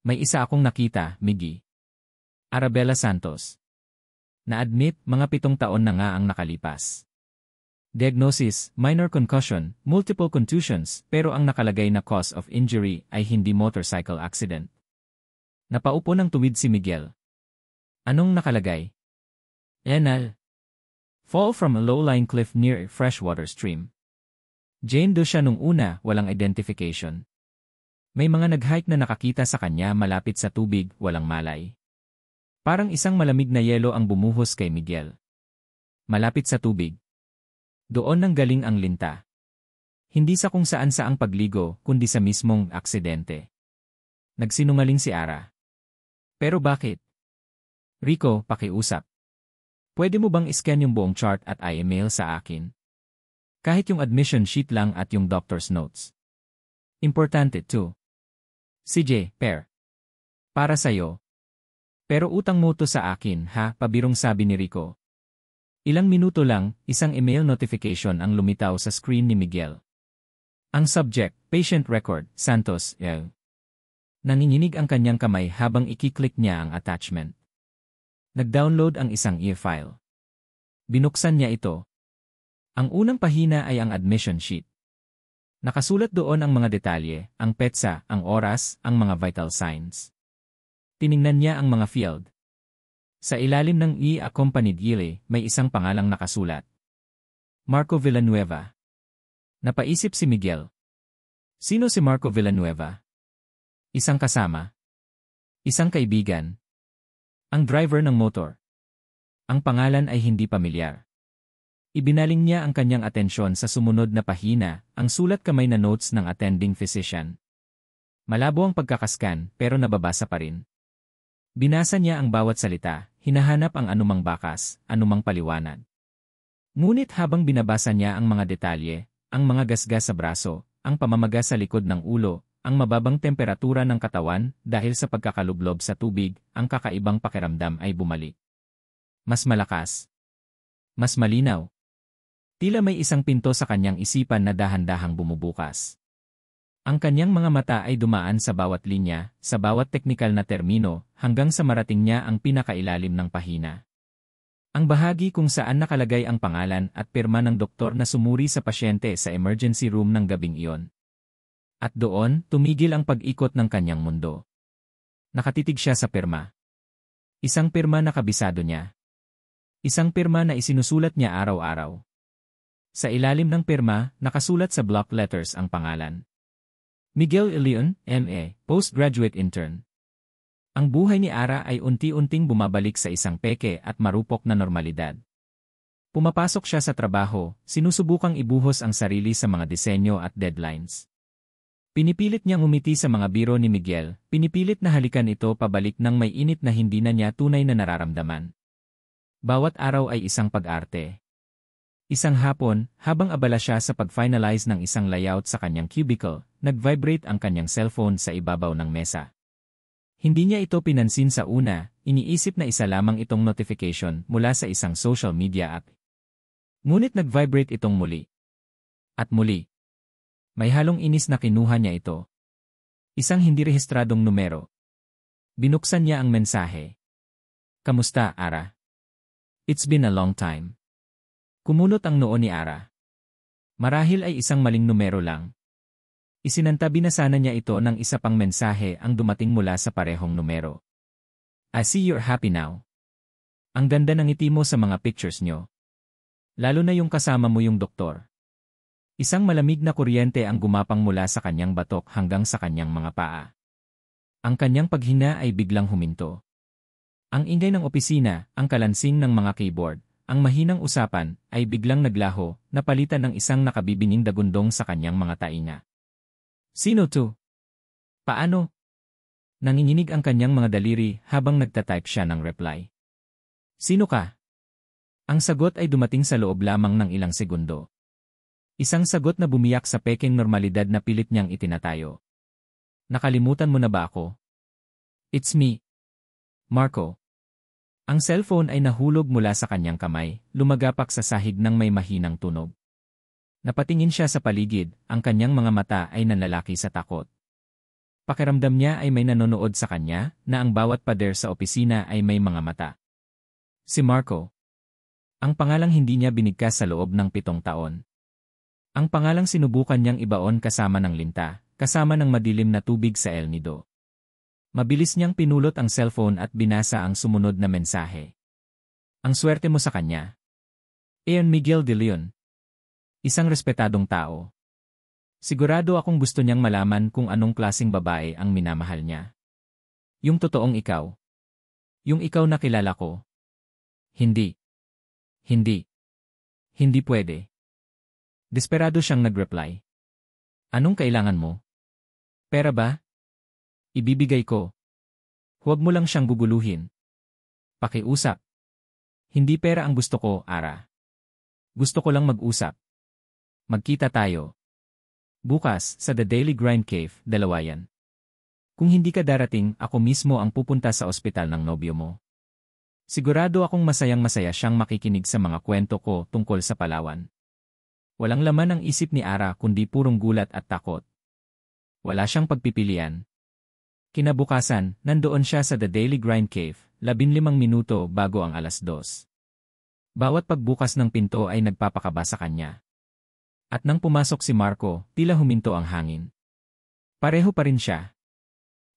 May isa akong nakita, Miggy. Arabella Santos. Na-admit, mga 7 taon na nga ang nakalipas. Diagnosis, minor concussion, multiple contusions, pero ang nakalagay na cause of injury ay hindi motorcycle accident. Napaupo ng tuwid si Miguel. Anong nakalagay? Enal. Fall from a low-lying cliff near a freshwater stream. Jane Doe siya nung una, walang identification. May mga nag-hike na nakakita sa kanya malapit sa tubig, walang malay. Parang isang malamig na yelo ang bumuhos kay Miguel. Malapit sa tubig. Doon nang galing ang linta. Hindi sa kung saan saang pagligo, kundi sa mismong aksidente. Nagsinungaling si Ara. Pero bakit? Rico, pakiusap. Pwede mo bang iscan yung buong chart at i-email sa akin? Kahit yung admission sheet lang at yung doctor's notes. Importante too. CJ, Per. Para sa'yo. Pero utang mo to sa akin, ha? Pabirong sabi ni Rico. Ilang minuto lang, isang email notification ang lumitaw sa screen ni Miguel. Ang subject, patient record, Santos, L. Nanginginig ang kanyang kamay habang ikiklik niya ang attachment. Nag-download ang isang e-file. Binuksan niya ito. Ang unang pahina ay ang admission sheet. Nakasulat doon ang mga detalye, ang petsa, ang oras, ang mga vital signs. Tiningnan niya ang mga field. Sa ilalim ng E-accompanied ile, may isang pangalang nakasulat. Marco Villanueva. Napaisip si Miguel. Sino si Marco Villanueva? Isang kasama. Isang kaibigan. Ang driver ng motor. Ang pangalan ay hindi pamilyar. Ibinaling niya ang kanyang atensyon sa sumunod na pahina, ang sulat kamay na notes ng attending physician. Malabo ang pagkakaskan, pero nababasa pa rin. Binasa niya ang bawat salita, hinahanap ang anumang bakas, anumang paliwanag. Ngunit habang binabasa niya ang mga detalye, ang mga gasgas sa braso, ang pamamaga sa likod ng ulo, ang mababang temperatura ng katawan dahil sa pagkakalublob sa tubig, ang kakaibang pakiramdam ay bumalik. Mas malakas. Mas malinaw. Tila may isang pinto sa kanyang isipan na dahan-dahang bumubukas. Ang kanyang mga mata ay dumaan sa bawat linya, sa bawat teknikal na termino, hanggang sa marating niya ang pinakailalim ng pahina. Ang bahagi kung saan nakalagay ang pangalan at pirma ng doktor na sumuri sa pasyente sa emergency room ng gabing iyon. At doon, tumigil ang pag-ikot ng kanyang mundo. Nakatitig siya sa pirma. Isang pirma na kabisado niya. Isang pirma na isinusulat niya araw-araw. Sa ilalim ng pirma, nakasulat sa block letters ang pangalan. Miguel Ilion, M.A., Postgraduate Intern. Ang buhay ni Ara ay unti-unting bumabalik sa isang peke at marupok na normalidad. Pumapasok siya sa trabaho, sinusubukang ibuhos ang sarili sa mga disenyo at deadlines. Pinipilit niyang umiti sa mga biro ni Miguel, pinipilit na halikan ito pabalik ng may init na hindi na niya tunay na nararamdaman. Bawat araw ay isang pag-arte. Isang hapon, habang abala siya sa pag-finalize ng isang layout sa kanyang cubicle, nag-vibrate ang kanyang cellphone sa ibabaw ng mesa. Hindi niya ito pinansin sa una, iniisip na isa lamang itong notification mula sa isang social media app. Ngunit nag-vibrate itong muli. At muli. May halong inis na kinuha niya ito. Isang hindi rehistradong numero. Binuksan niya ang mensahe. Kamusta, Ara? It's been a long time. Kumunot ang noo ni Ara. Marahil ay isang maling numero lang. Isinantabi na sana niya ito ng isa pang mensahe ang dumating mula sa parehong numero. I see you're happy now. Ang ganda ng ngiti mo sa mga pictures nyo. Lalo na yung kasama mo yung doktor. Isang malamig na kuryente ang gumapang mula sa kanyang batok hanggang sa kanyang mga paa. Ang kanyang paghina ay biglang huminto. Ang ingay ng opisina, ang kalansing ng mga keyboard, ang mahinang usapan, ay biglang naglaho, napalitan ng isang nakabibinging dagundong sa kanyang mga tainga. Sino to? Paano? Nanginginig ang kanyang mga daliri habang nagtatype siya ng reply. Sino ka? Ang sagot ay dumating sa loob lamang ng ilang segundo. Isang sagot na bumiyak sa peking normalidad na pilit niyang itinatayo. Nakalimutan mo na ba ako? It's me. Marco. Ang cellphone ay nahulog mula sa kanyang kamay, lumagapak sa sahig ng may mahinang tunog. Napatingin siya sa paligid, ang kanyang mga mata ay nanlalaki sa takot. Pakiramdam niya ay may nanonood sa kanya, na ang bawat pader sa opisina ay may mga mata. Si Marco. Ang pangalang hindi niya binigkas sa loob ng 7 taon. Ang pangalang sinubukan niyang ibaon kasama ng linta, kasama ng madilim na tubig sa El Nido. Mabilis niyang pinulot ang cellphone at binasa ang sumunod na mensahe. Ang swerte mo sa kanya. Ian Miguel de Leon. Isang respetadong tao. Sigurado akong gusto niyang malaman kung anong klaseng babae ang minamahal niya. Yung totoong ikaw. Yung ikaw na kilala ko. Hindi. Hindi. Hindi pwede. Desperado siyang nag-reply. Anong kailangan mo? Pera ba? Ibibigay ko. Huwag mo lang siyang guguluhin. Pakiusap. Hindi pera ang gusto ko, Ara. Gusto ko lang mag-usap. Magkita tayo. Bukas, sa The Daily Grind Cave, 2 yan. Kung hindi ka darating, ako mismo ang pupunta sa ospital ng nobyo mo. Sigurado akong masayang-masaya siyang makikinig sa mga kwento ko tungkol sa Palawan. Walang laman ang isip ni Ara kundi purong gulat at takot. Wala siyang pagpipilian. Kinabukasan, nandoon siya sa The Daily Grind Cave, 15 minuto bago ang 2:00. Bawat pagbukas ng pinto ay nagpapakaba sa kanya. At nang pumasok si Marco, tila huminto ang hangin. Pareho pa rin siya.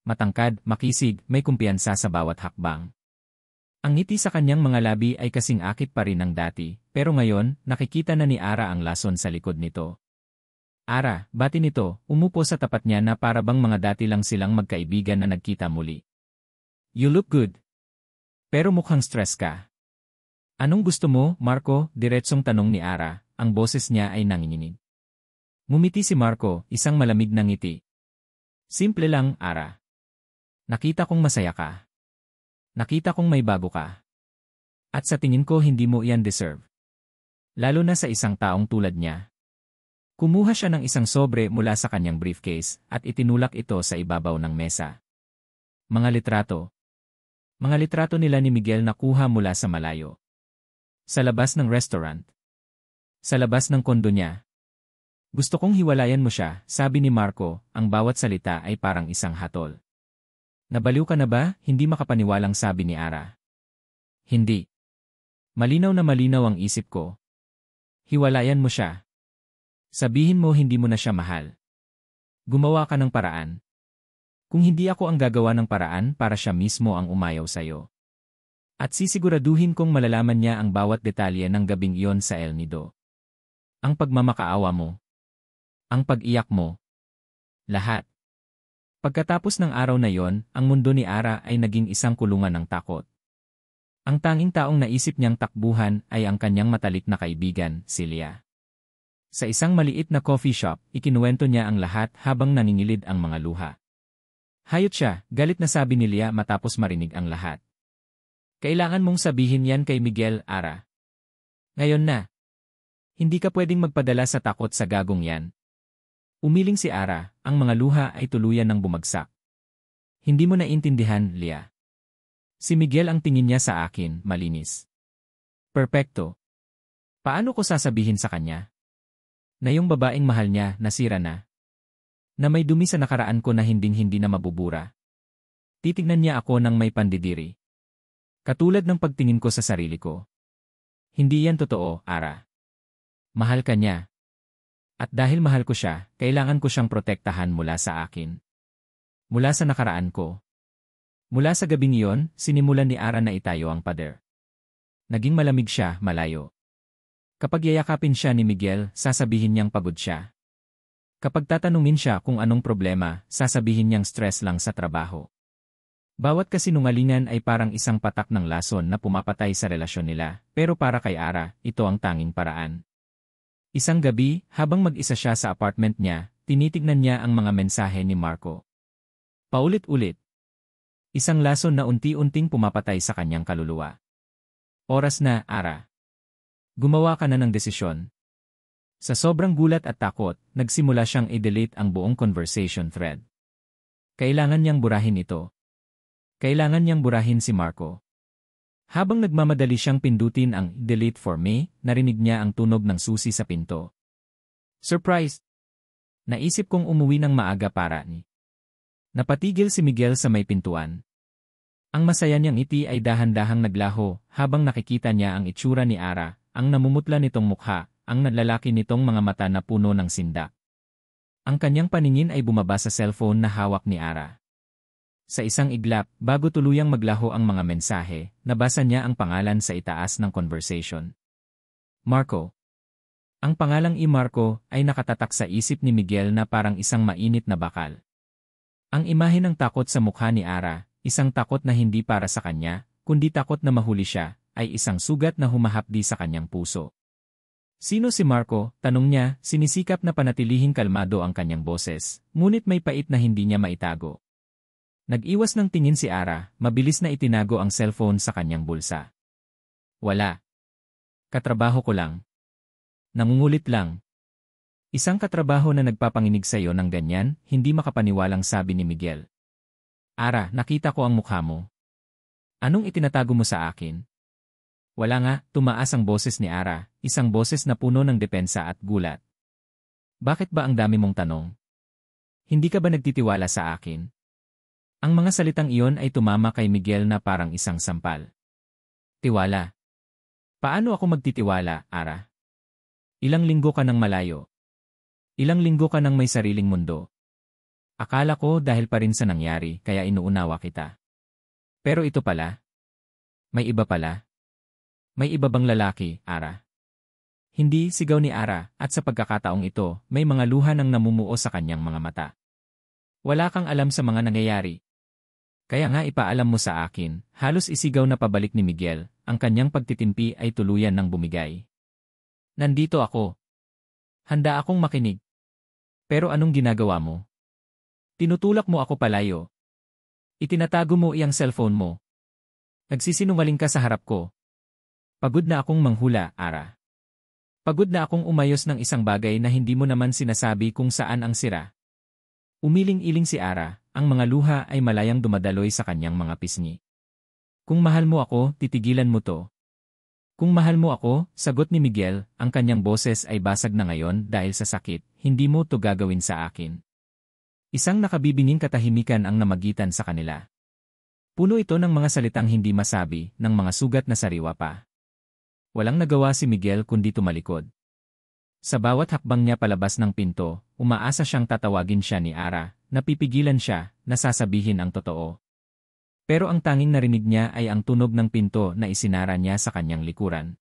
Matangkad, makisig, may kumpiyansa sa bawat hakbang. Ang ngiti sa kanyang mga labi ay kasing akit pa rin ng dati, pero ngayon, nakikita na ni Ara ang lason sa likod nito. Ara, bati nito, umupo sa tapat niya na para bang mga dati lang silang magkaibigan na nagkita muli. You look good. Pero mukhang stress ka. Anong gusto mo, Marco? Diretsong tanong ni Ara, ang boses niya ay nanginginig. Ngumiti si Marco, isang malamig na ngiti. Simple lang, Ara. Nakita kong masaya ka. Nakita kong may bago ka. At sa tingin ko hindi mo iyan deserve. Lalo na sa isang taong tulad niya. Kumuha siya ng isang sobre mula sa kanyang briefcase at itinulak ito sa ibabaw ng mesa. Mga litrato. Mga litrato nila ni Miguel na kuha mula sa malayo. Sa labas ng restaurant. Sa labas ng kondo niya. Gusto kong hiwalayan mo siya, sabi ni Marco, ang bawat salita ay parang isang hatol. Nabaliw ka na ba? Hindi makapaniwalang sabi ni Ara. Hindi. Malinaw na malinaw ang isip ko. Hiwalayan mo siya. Sabihin mo hindi mo na siya mahal. Gumawa ka ng paraan. Kung hindi ako ang gagawa ng paraan para siya mismo ang umayaw sa'yo. At sisiguraduhin kong malalaman niya ang bawat detalye ng gabing iyon sa El Nido. Ang pagmamakaawa mo. Ang pag-iyak mo. Lahat. Pagkatapos ng araw na yon, ang mundo ni Ara ay naging isang kulungan ng takot. Ang tanging taong naisip niyang takbuhan ay ang kanyang matalik na kaibigan, si Leah. Sa isang maliit na coffee shop, ikinuwento niya ang lahat habang naningilid ang mga luha. Hayot siya, galit na sabi ni Leah matapos marinig ang lahat. Kailangan mong sabihin yan kay Miguel, Ara. Ngayon na. Hindi ka pwedeng magpadala sa takot sa gagong yan. Umiling si Ara, ang mga luha ay tuluyan ng bumagsak. Hindi mo naintindihan, Leah. Si Miguel ang tingin niya sa akin, malinis. Perpekto. Paano ko sasabihin sa kanya? Na yung babaeng mahal niya, nasira na. Na may dumi sa nakaraan ko na hinding-hindi na mabubura. Titignan niya ako ng may pandidiri. Katulad ng pagtingin ko sa sarili ko. Hindi yan totoo, Ara. Mahal ka niya. At dahil mahal ko siya, kailangan ko siyang protektahan mula sa akin. Mula sa nakaraan ko. Mula sa gabing iyon, sinimulan ni Ara na itayo ang pader. Naging malamig siya, malayo. Kapag yayakapin siya ni Miguel, sasabihin niyang pagod siya. Kapag tatanungin siya kung anong problema, sasabihin niyang stress lang sa trabaho. Bawat kasinungalingan ay parang isang patak ng lason na pumapatay sa relasyon nila, pero para kay Ara, ito ang tanging paraan. Isang gabi, habang mag-isa siya sa apartment niya, tinitignan niya ang mga mensahe ni Marco. Paulit-ulit. Isang lason na unti-unting pumapatay sa kanyang kaluluwa. Oras na, Ara. Gumawa ka na ng desisyon. Sa sobrang gulat at takot, nagsimula siyang i-delete ang buong conversation thread. Kailangan niyang burahin ito. Kailangan niyang burahin si Marco. Habang nagmamadali siyang pindutin ang delete for me, narinig niya ang tunog ng susi sa pinto. Surprise! Naisip kong umuwi ng maaga para ni. Napatigil si Miguel sa may pintuan. Ang masaya niyang ngiti ay dahan-dahang naglaho habang nakikita niya ang itsura ni Ara, ang namumutla nitong mukha, ang lalaki nitong mga mata na puno ng sindak. Ang kanyang paningin ay bumaba sa cellphone na hawak ni Ara. Sa isang iglap, bago tuluyang maglaho ang mga mensahe, nabasa niya ang pangalan sa itaas ng conversation. Marco. Ang pangalang Marco ay nakatatak sa isip ni Miguel na parang isang mainit na bakal. Ang imahe ng takot sa mukha ni Ara, isang takot na hindi para sa kanya, kundi takot na mahuli siya, ay isang sugat na humahapdi sa kanyang puso. Sino si Marco? Tanong niya, sinisikap na panatilihing kalmado ang kanyang boses, ngunit may pait na hindi niya maitago. Nag-iwas ng tingin si Ara, mabilis na itinago ang cellphone sa kanyang bulsa. Wala. Katrabaho ko lang. Nangungulit lang. Isang katrabaho na nagpapanginig sa'yo ng ganyan, hindi makapaniwalang sabi ni Miguel. Ara, nakita ko ang mukha mo. Anong itinatago mo sa akin? Wala nga, tumaas ang boses ni Ara, isang boses na puno ng depensa at gulat. Bakit ba ang dami mong tanong? Hindi ka ba nagtitiwala sa akin? Ang mga salitang iyon ay tumama kay Miguel na parang isang sampal. Tiwala. Paano ako magtitiwala, Ara? Ilang linggo ka nang malayo. Ilang linggo ka nang may sariling mundo. Akala ko dahil pa rin sa nangyari kaya inuunawa kita. Pero ito pala. May iba pala. May iba bang lalaki, Ara? Hindi, sigaw ni Ara, at sa pagkakataong ito, may mga luha nang namumuo sa kanyang mga mata. Wala kang alam sa mga nangyayari. Kaya nga ipaalam mo sa akin, halos isigaw na pabalik ni Miguel, ang kanyang pagtitimpi ay tuluyan ng bumigay. Nandito ako. Handa akong makinig. Pero anong ginagawa mo? Tinutulak mo ako palayo. Itinatago mo iyang cellphone mo. Nagsisinungaling ka sa harap ko. Pagod na akong manghula, Ara. Pagod na akong umayos ng isang bagay na hindi mo naman sinasabi kung saan ang sira. Umiling-iling si Ara, ang mga luha ay malayang dumadaloy sa kanyang mga pisngi. Kung mahal mo ako, titigilan mo to. Kung mahal mo ako, sagot ni Miguel, ang kanyang boses ay basag na ngayon dahil sa sakit, hindi mo to gagawin sa akin. Isang nakabibinging katahimikan ang namagitan sa kanila. Puno ito ng mga salitang hindi masabi, ng mga sugat na sariwa pa. Walang nagawa si Miguel kundi tumalikod. Sa bawat hakbang niya palabas ng pinto, umaasa siyang tatawagin siya ni Ara, napipigilan siya, nasasabihin ang totoo. Pero ang tanging narinig niya ay ang tunog ng pinto na isinara niya sa kanyang likuran.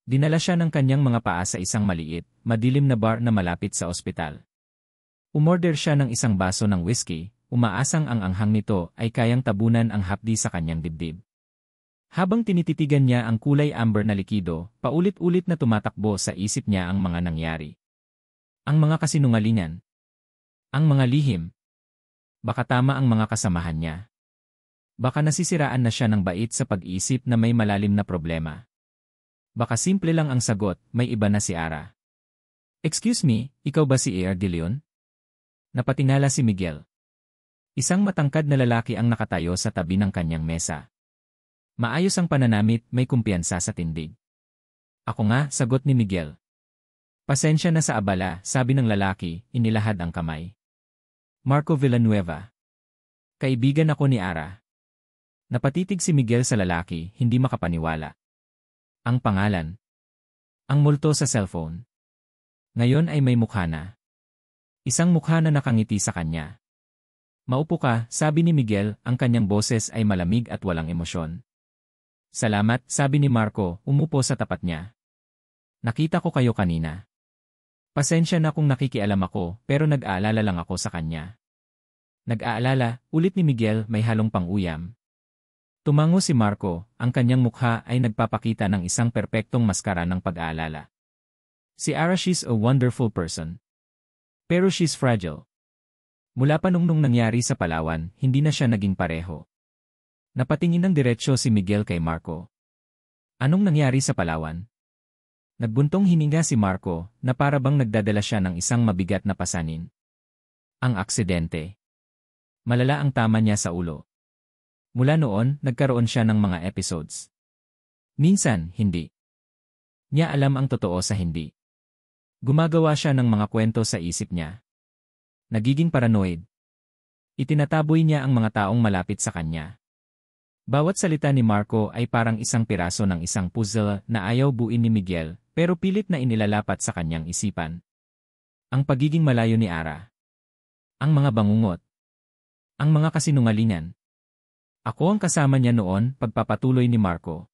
Dinala siya ng kanyang mga paa sa isang maliit, madilim na bar na malapit sa ospital. Umorder siya ng isang baso ng whiskey, umaasang ang anghang nito ay kayang tabunan ang hapdi sa kanyang dibdib. Habang tinititigan niya ang kulay amber na likido, paulit-ulit na tumatakbo sa isip niya ang mga nangyari. Ang mga kasinungalingan. Ang mga lihim. Baka tama ang mga kasamahan niya. Baka nasisiraan na siya ng bait sa pag-iisip na may malalim na problema. Baka simple lang ang sagot, may iba na si Ara. Excuse me, ikaw ba si A.R. De Leon? Napatingala si Miguel. Isang matangkad na lalaki ang nakatayo sa tabi ng kanyang mesa. Maayos ang pananamit, may kumpiyansa sa tindig. Ako nga, sagot ni Miguel. Pasensya na sa abala, sabi ng lalaki, inilahad ang kamay. Marco Villanueva. Kaibigan ako ni Ara. Napatitig si Miguel sa lalaki, hindi makapaniwala. Ang pangalan. Ang multo sa cellphone. Ngayon ay may mukha na. Isang mukha na nakangiti sa kanya. Maupo ka, sabi ni Miguel, ang kanyang boses ay malamig at walang emosyon. Salamat, sabi ni Marco, umupo sa tapat niya. Nakita ko kayo kanina. Pasensya na kung nakikialam ako, pero nag-aalala lang ako sa kanya. Nag-aalala, ulit ni Miguel, may halong pang-uyam. Tumango si Marco, ang kanyang mukha ay nagpapakita ng isang perpektong maskara ng pag-aalala. Si Ara, she's a wonderful person. Pero she's fragile. Mula pa nung nangyari sa Palawan, hindi na siya naging pareho. Napatingin ng diretsyo si Miguel kay Marco. Anong nangyari sa Palawan? Nagbuntong hininga si Marco na para bang nagdadala siya ng isang mabigat na pasanin. Ang aksidente. Malala ang tama niya sa ulo. Mula noon, nagkaroon siya ng mga episodes. Minsan, hindi niya alam ang totoo sa hindi. Gumagawa siya ng mga kwento sa isip niya. Nagiging paranoid. Itinataboy niya ang mga taong malapit sa kanya. Bawat salita ni Marco ay parang isang piraso ng isang puzzle na ayaw buuin ni Miguel, pero pilit na inilalapat sa kanyang isipan. Ang pagiging malayo ni Ara. Ang mga bangungot. Ang mga kasinungalingan. Ako ang kasama niya noon, pagpapatuloy ni Marco.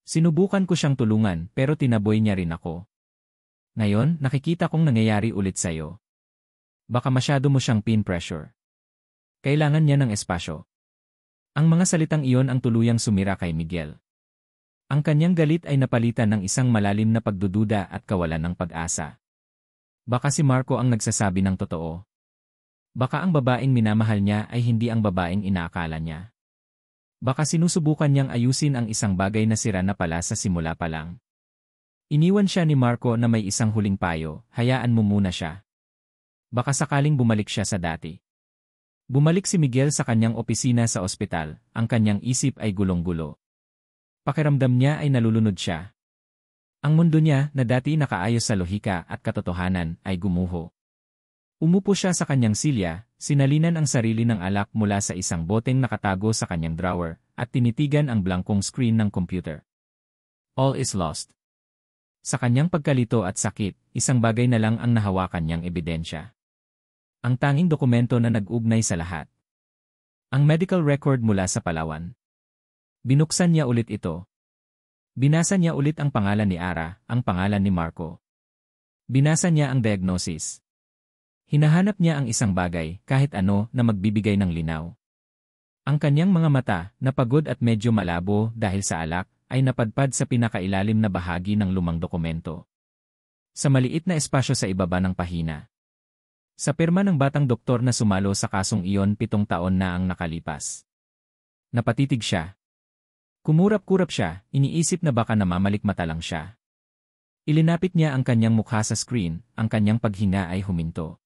Sinubukan ko siyang tulungan pero tinaboy niya rin ako. Ngayon, nakikita kong nangyayari ulit sa'yo. Baka masyado mo siyang pin pressure. Kailangan niya ng espasyo. Ang mga salitang iyon ang tuluyang sumira kay Miguel. Ang kanyang galit ay napalitan ng isang malalim na pagdududa at kawalan ng pag-asa. Baka si Marco ang nagsasabi ng totoo. Baka ang babaeng minamahal niya ay hindi ang babaeng inaakala niya. Baka sinusubukan niyang ayusin ang isang bagay na sira na pala sa simula pa lang. Iniwan siya ni Marco na may isang huling payo, hayaan mo muna siya. Baka sakaling bumalik siya sa dati. Bumalik si Miguel sa kanyang opisina sa ospital, ang kanyang isip ay gulong-gulo. Pakiramdam niya ay nalulunod siya. Ang mundo niya na dati nakaayos sa lohika at katotohanan ay gumuho. Umupo siya sa kanyang silya, sinalinan ang sarili ng alak mula sa isang boteng nakatago sa kanyang drawer, at tinitigan ang blankong screen ng computer. All is lost. Sa kanyang pagkalito at sakit, isang bagay na lang ang nahawakan niyang ebidensya. Ang tanging dokumento na nag-ugnay sa lahat. Ang medical record mula sa Palawan. Binuksan niya ulit ito. Binasa niya ulit ang pangalan ni Ara, ang pangalan ni Marco. Binasa niya ang diagnosis. Hinahanap niya ang isang bagay, kahit ano, na magbibigay ng linaw. Ang kanyang mga mata, na pagod at medyo malabo dahil sa alak, ay napadpad sa pinakailalim na bahagi ng lumang dokumento. Sa maliit na espasyo sa ibaba ng pahina. Sa pirma ng batang doktor na sumalo sa kasong iyon 7 taon na ang nakalipas. Napatitig siya. Kumurap-kurap siya, iniisip na baka namamalikmata lang siya. Ilinapit niya ang kanyang mukha sa screen, ang kanyang paghinga ay huminto.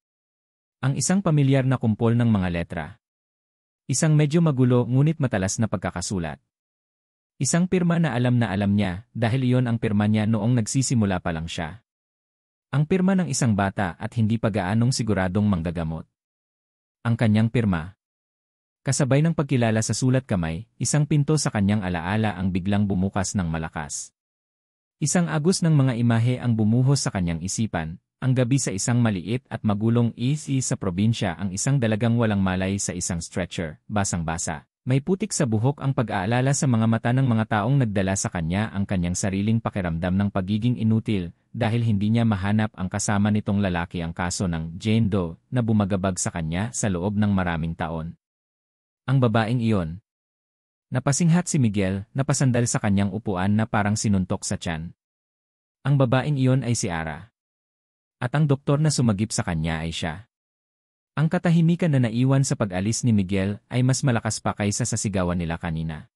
Ang isang pamilyar na kumpol ng mga letra. Isang medyo magulo ngunit matalas na pagkakasulat. Isang pirma na alam niya dahil iyon ang pirma niya noong nagsisimula pa lang siya. Ang pirma ng isang bata at hindi pa gaanong siguradong manggagamot. Ang kanyang pirma. Kasabay ng pagkilala sa sulat kamay, isang pinto sa kanyang alaala ang biglang bumukas ng malakas. Isang agos ng mga imahe ang bumuhos sa kanyang isipan. Ang gabi sa isang maliit at magulong EC sa probinsya, ang isang dalagang walang malay sa isang stretcher, basang-basa. May putik sa buhok ang pag-aalala sa mga mata ng mga taong nagdala sa kanya ang kanyang sariling pakiramdam ng pagiging inutil dahil hindi niya mahanap ang kasama nitong lalaki ang kaso ng Jane Doe na bumagabag sa kanya sa loob ng maraming taon. Ang babaeng iyon. Napasinghat si Miguel, napasandal sa kanyang upuan na parang sinuntok sa tiyan. Ang babaeng iyon ay si Ara. At ang doktor na sumagip sa kanya ay siya. Ang katahimikan na naiwan sa pag-alis ni Miguel ay mas malakas pa kaysa sa sigawan nila kanina.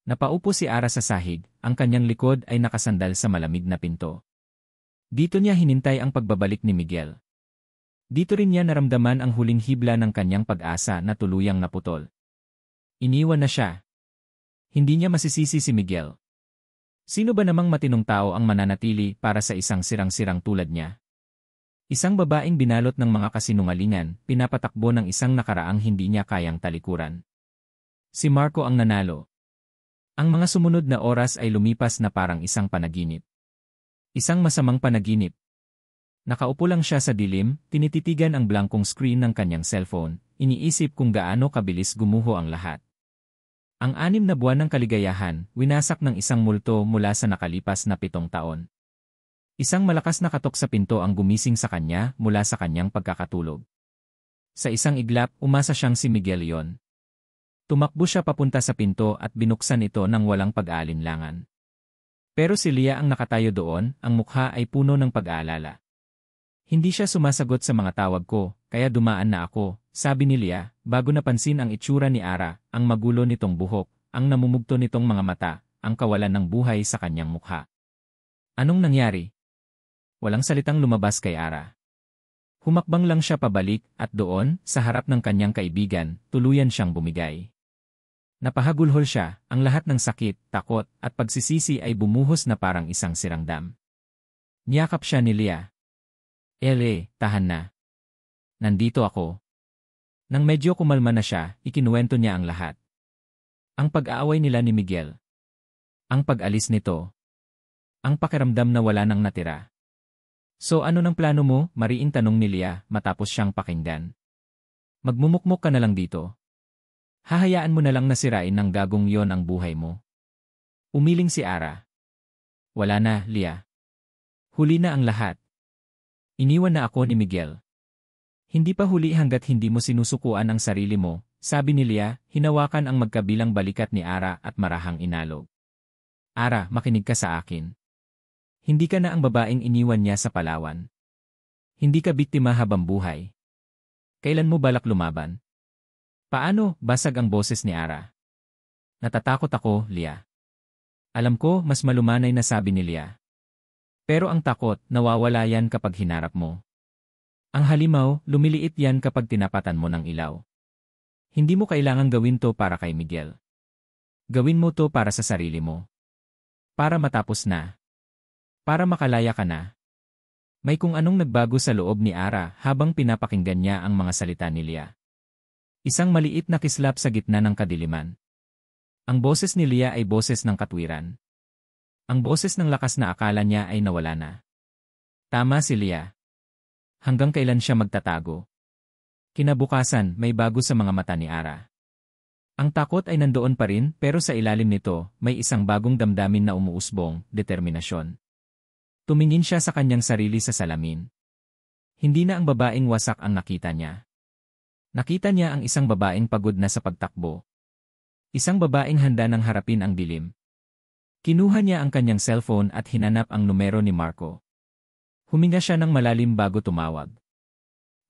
Napaupo si Ara sa sahig, ang kanyang likod ay nakasandal sa malamig na pinto. Dito niya hinintay ang pagbabalik ni Miguel. Dito rin niya naramdaman ang huling hibla ng kanyang pag-asa na tuluyang naputol. Iniwan na siya. Hindi niya masisisi si Miguel. Sino ba namang matinong tao ang mananatili para sa isang sirang-sirang tulad niya? Isang babaeng binalot ng mga kasinungalingan, pinapatakbo ng isang nakaraang hindi niya kayang talikuran. Si Marco ang nanalo. Ang mga sumunod na oras ay lumipas na parang isang panaginip. Isang masamang panaginip. Nakaupo lang siya sa dilim, tinititigan ang blankong screen ng kanyang cellphone, iniisip kung gaano kabilis gumuho ang lahat. Ang 6 na buwan ng kaligayahan, winasak ng isang multo mula sa nakalipas na 7 taon. Isang malakas na katok sa pinto ang gumising sa kanya mula sa kanyang pagkakatulog. Sa isang iglap, umasa siyang si Miguel yon. Tumakbo siya papunta sa pinto at binuksan ito ng walang pag-aalinlangan. Pero si Leah ang nakatayo doon, ang mukha ay puno ng pag-aalala. Hindi siya sumasagot sa mga tawag ko, kaya dumaan na ako, sabi ni Leah, bago napansin ang itsura ni Ara, ang magulo nitong buhok, ang namumugto nitong mga mata, ang kawalan ng buhay sa kanyang mukha. Anong nangyari? Walang salitang lumabas kay Ara. Humakbang lang siya pabalik at doon, sa harap ng kanyang kaibigan, tuluyan siyang bumigay. Napahagulhol siya, ang lahat ng sakit, takot, at pagsisisi ay bumuhos na parang isang sirang dam. Niyakap siya ni Leah. Tahan na. Nandito ako. Nang medyo kumalma na siya, ikinuwento niya ang lahat. Ang pag-aaway nila ni Miguel. Ang pag-alis nito. Ang pakiramdam na wala nang natira. So ano ng plano mo? Mariing tanong ni Leah matapos siyang pakinggan. Magmumukmok ka na lang dito. Hahayaan mo na lang nasirain ng gagong yon ang buhay mo. Umiling si Ara. Wala na, Leah. Huli na ang lahat. Iniwan na ako ni Miguel. Hindi pa huli hanggat hindi mo sinusukuan ang sarili mo, sabi ni Leah, hinawakan ang magkabilang balikat ni Ara at marahang inalog. Ara, makinig ka sa akin. Hindi ka na ang babaeng iniwan niya sa Palawan. Hindi ka biktima habang buhay. Kailan mo balak lumaban? Paano? Basag ang boses ni Ara. Natatakot ako, Leah. Alam ko, mas malumanay na sabi ni Leah. Pero ang takot, nawawala yan kapag hinarap mo. Ang halimaw, lumiliit yan kapag tinapatan mo ng ilaw. Hindi mo kailangang gawin to para kay Miguel. Gawin mo to para sa sarili mo. Para matapos na. Para makalaya ka na. May kung anong nagbago sa loob ni Ara habang pinapakinggan niya ang mga salita ni Leah. Isang maliit na kislap sa gitna ng kadiliman. Ang boses ni Leah ay boses ng katwiran. Ang boses ng lakas na akala niya ay nawala na. Tama si Leah. Hanggang kailan siya magtatago? Kinabukasan, may bago sa mga mata ni Ara. Ang takot ay nandoon pa rin pero sa ilalim nito, may isang bagong damdamin na umuusbong, determinasyon. Tumingin siya sa kanyang sarili sa salamin. Hindi na ang babaeng wasak ang nakita niya. Nakita niya ang isang babaeng pagod na sa pagtakbo. Isang babaeng handa nang harapin ang dilim. Kinuha niya ang kanyang cellphone at hinanap ang numero ni Marco. Huminga siya ng malalim bago tumawag.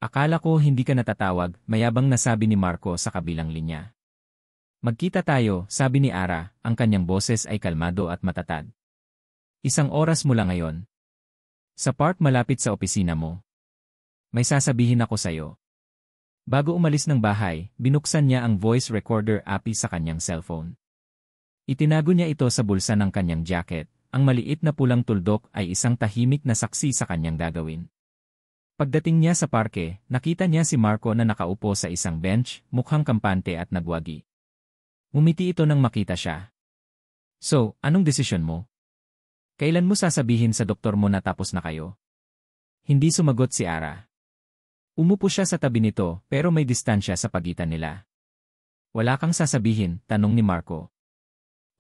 Akala ko hindi ka natatawag, mayabang nasabi ni Marco sa kabilang linya. Magkita tayo, sabi ni Ara, ang kanyang boses ay kalmado at matatag. 1 oras mula ngayon. Sa park malapit sa opisina mo. May sasabihin ako sa'yo. Bago umalis ng bahay, binuksan niya ang voice recorder app sa kanyang cellphone. Itinago niya ito sa bulsa ng kanyang jacket, ang maliit na pulang tuldok ay isang tahimik na saksi sa kanyang gagawin. Pagdating niya sa parke, nakita niya si Marco na nakaupo sa isang bench, mukhang kampante at nagwagi. Ngumiti ito nang makita siya. So, anong desisyon mo? Kailan mo sasabihin sa doktor mo na tapos na kayo? Hindi sumagot si Ara. Umupo siya sa tabi nito pero may distansya sa pagitan nila. Wala kang sasabihin, tanong ni Marco.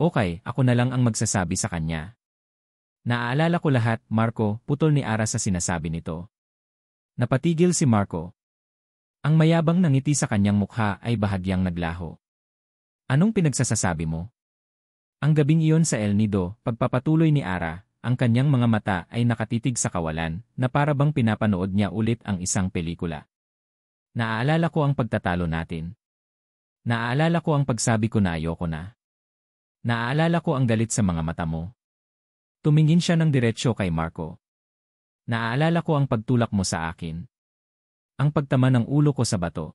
Okay, ako na lang ang magsasabi sa kanya. Naaalala ko lahat, Marco, putol ni Ara sa sinasabi nito. Napatigil si Marco. Ang mayabang na ngiti sa kanyang mukha ay bahagyang naglaho. Anong pinagsasasabi mo? Ang gabing iyon sa El Nido, pagpapatuloy ni Ara, ang kanyang mga mata ay nakatitig sa kawalan na para bang pinapanood niya ulit ang isang pelikula. Naaalala ko ang pagtatalo natin. Naaalala ko ang pagsabi ko na ayoko na. Naaalala ko ang galit sa mga mata mo. Tumingin siya ng diretsyo kay Marco. Naaalala ko ang pagtulak mo sa akin. Ang pagtama ng ulo ko sa bato.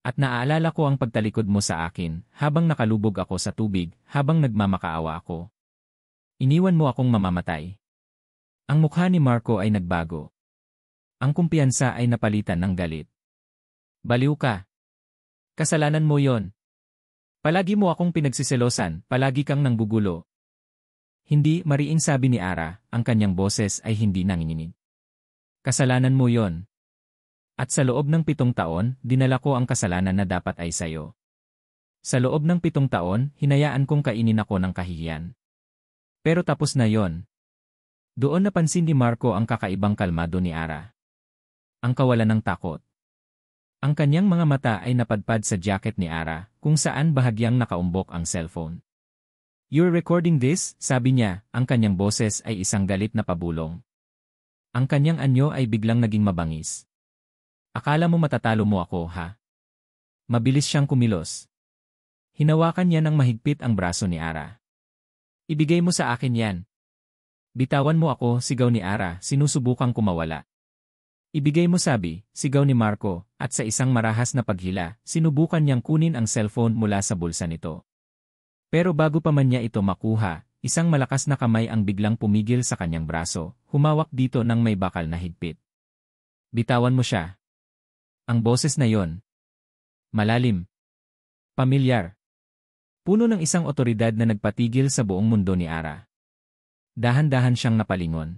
At naaalala ko ang pagtalikod mo sa akin habang nakalubog ako sa tubig habang nagmamakaawa ako. Iniwan mo akong mamamatay. Ang mukha ni Marco ay nagbago. Ang kumpiyansa ay napalitan ng galit. Baliw ka. Kasalanan mo yon. Palagi mo akong pinagsiselosan, palagi kang nanggugulo. Hindi, mariing sabi ni Ara, ang kanyang boses ay hindi nanginginig. Kasalanan mo yon. At sa loob ng 7 taon, dinala ko ang kasalanan na dapat ay sayo. Sa loob ng 7 taon, hinayaan kong kainin ako ng kahihiyan. Pero tapos na yon. Doon napansin ni Marco ang kakaibang kalmado ni Ara. Ang kawalan ng takot. Ang kanyang mga mata ay napadpad sa jacket ni Ara, kung saan bahagyang nakaumbok ang cellphone. "You're recording this?" sabi niya, ang kanyang boses ay isang galit na pabulong. Ang kanyang anyo ay biglang naging mabangis. "Akala mo matatalo mo ako, ha?" Mabilis siyang kumilos. Hinawakan niya ng mahigpit ang braso ni Ara. "Ibigay mo sa akin yan." "Bitawan mo ako," sigaw ni Ara, sinusubukang kumawala. "Ibigay mo," sabi, sigaw ni Marco, at sa isang marahas na paghila, sinubukan niyang kunin ang cellphone mula sa bulsa nito. Pero bago pa man niya ito makuha, isang malakas na kamay ang biglang pumigil sa kanyang braso, humawak dito ng may bakal na higpit. "Bitawan mo siya." Ang boses na yon. Malalim. Pamilyar. Puno ng isang otoridad na nagpatigil sa buong mundo ni Ara. Dahan-dahan siyang napalingon.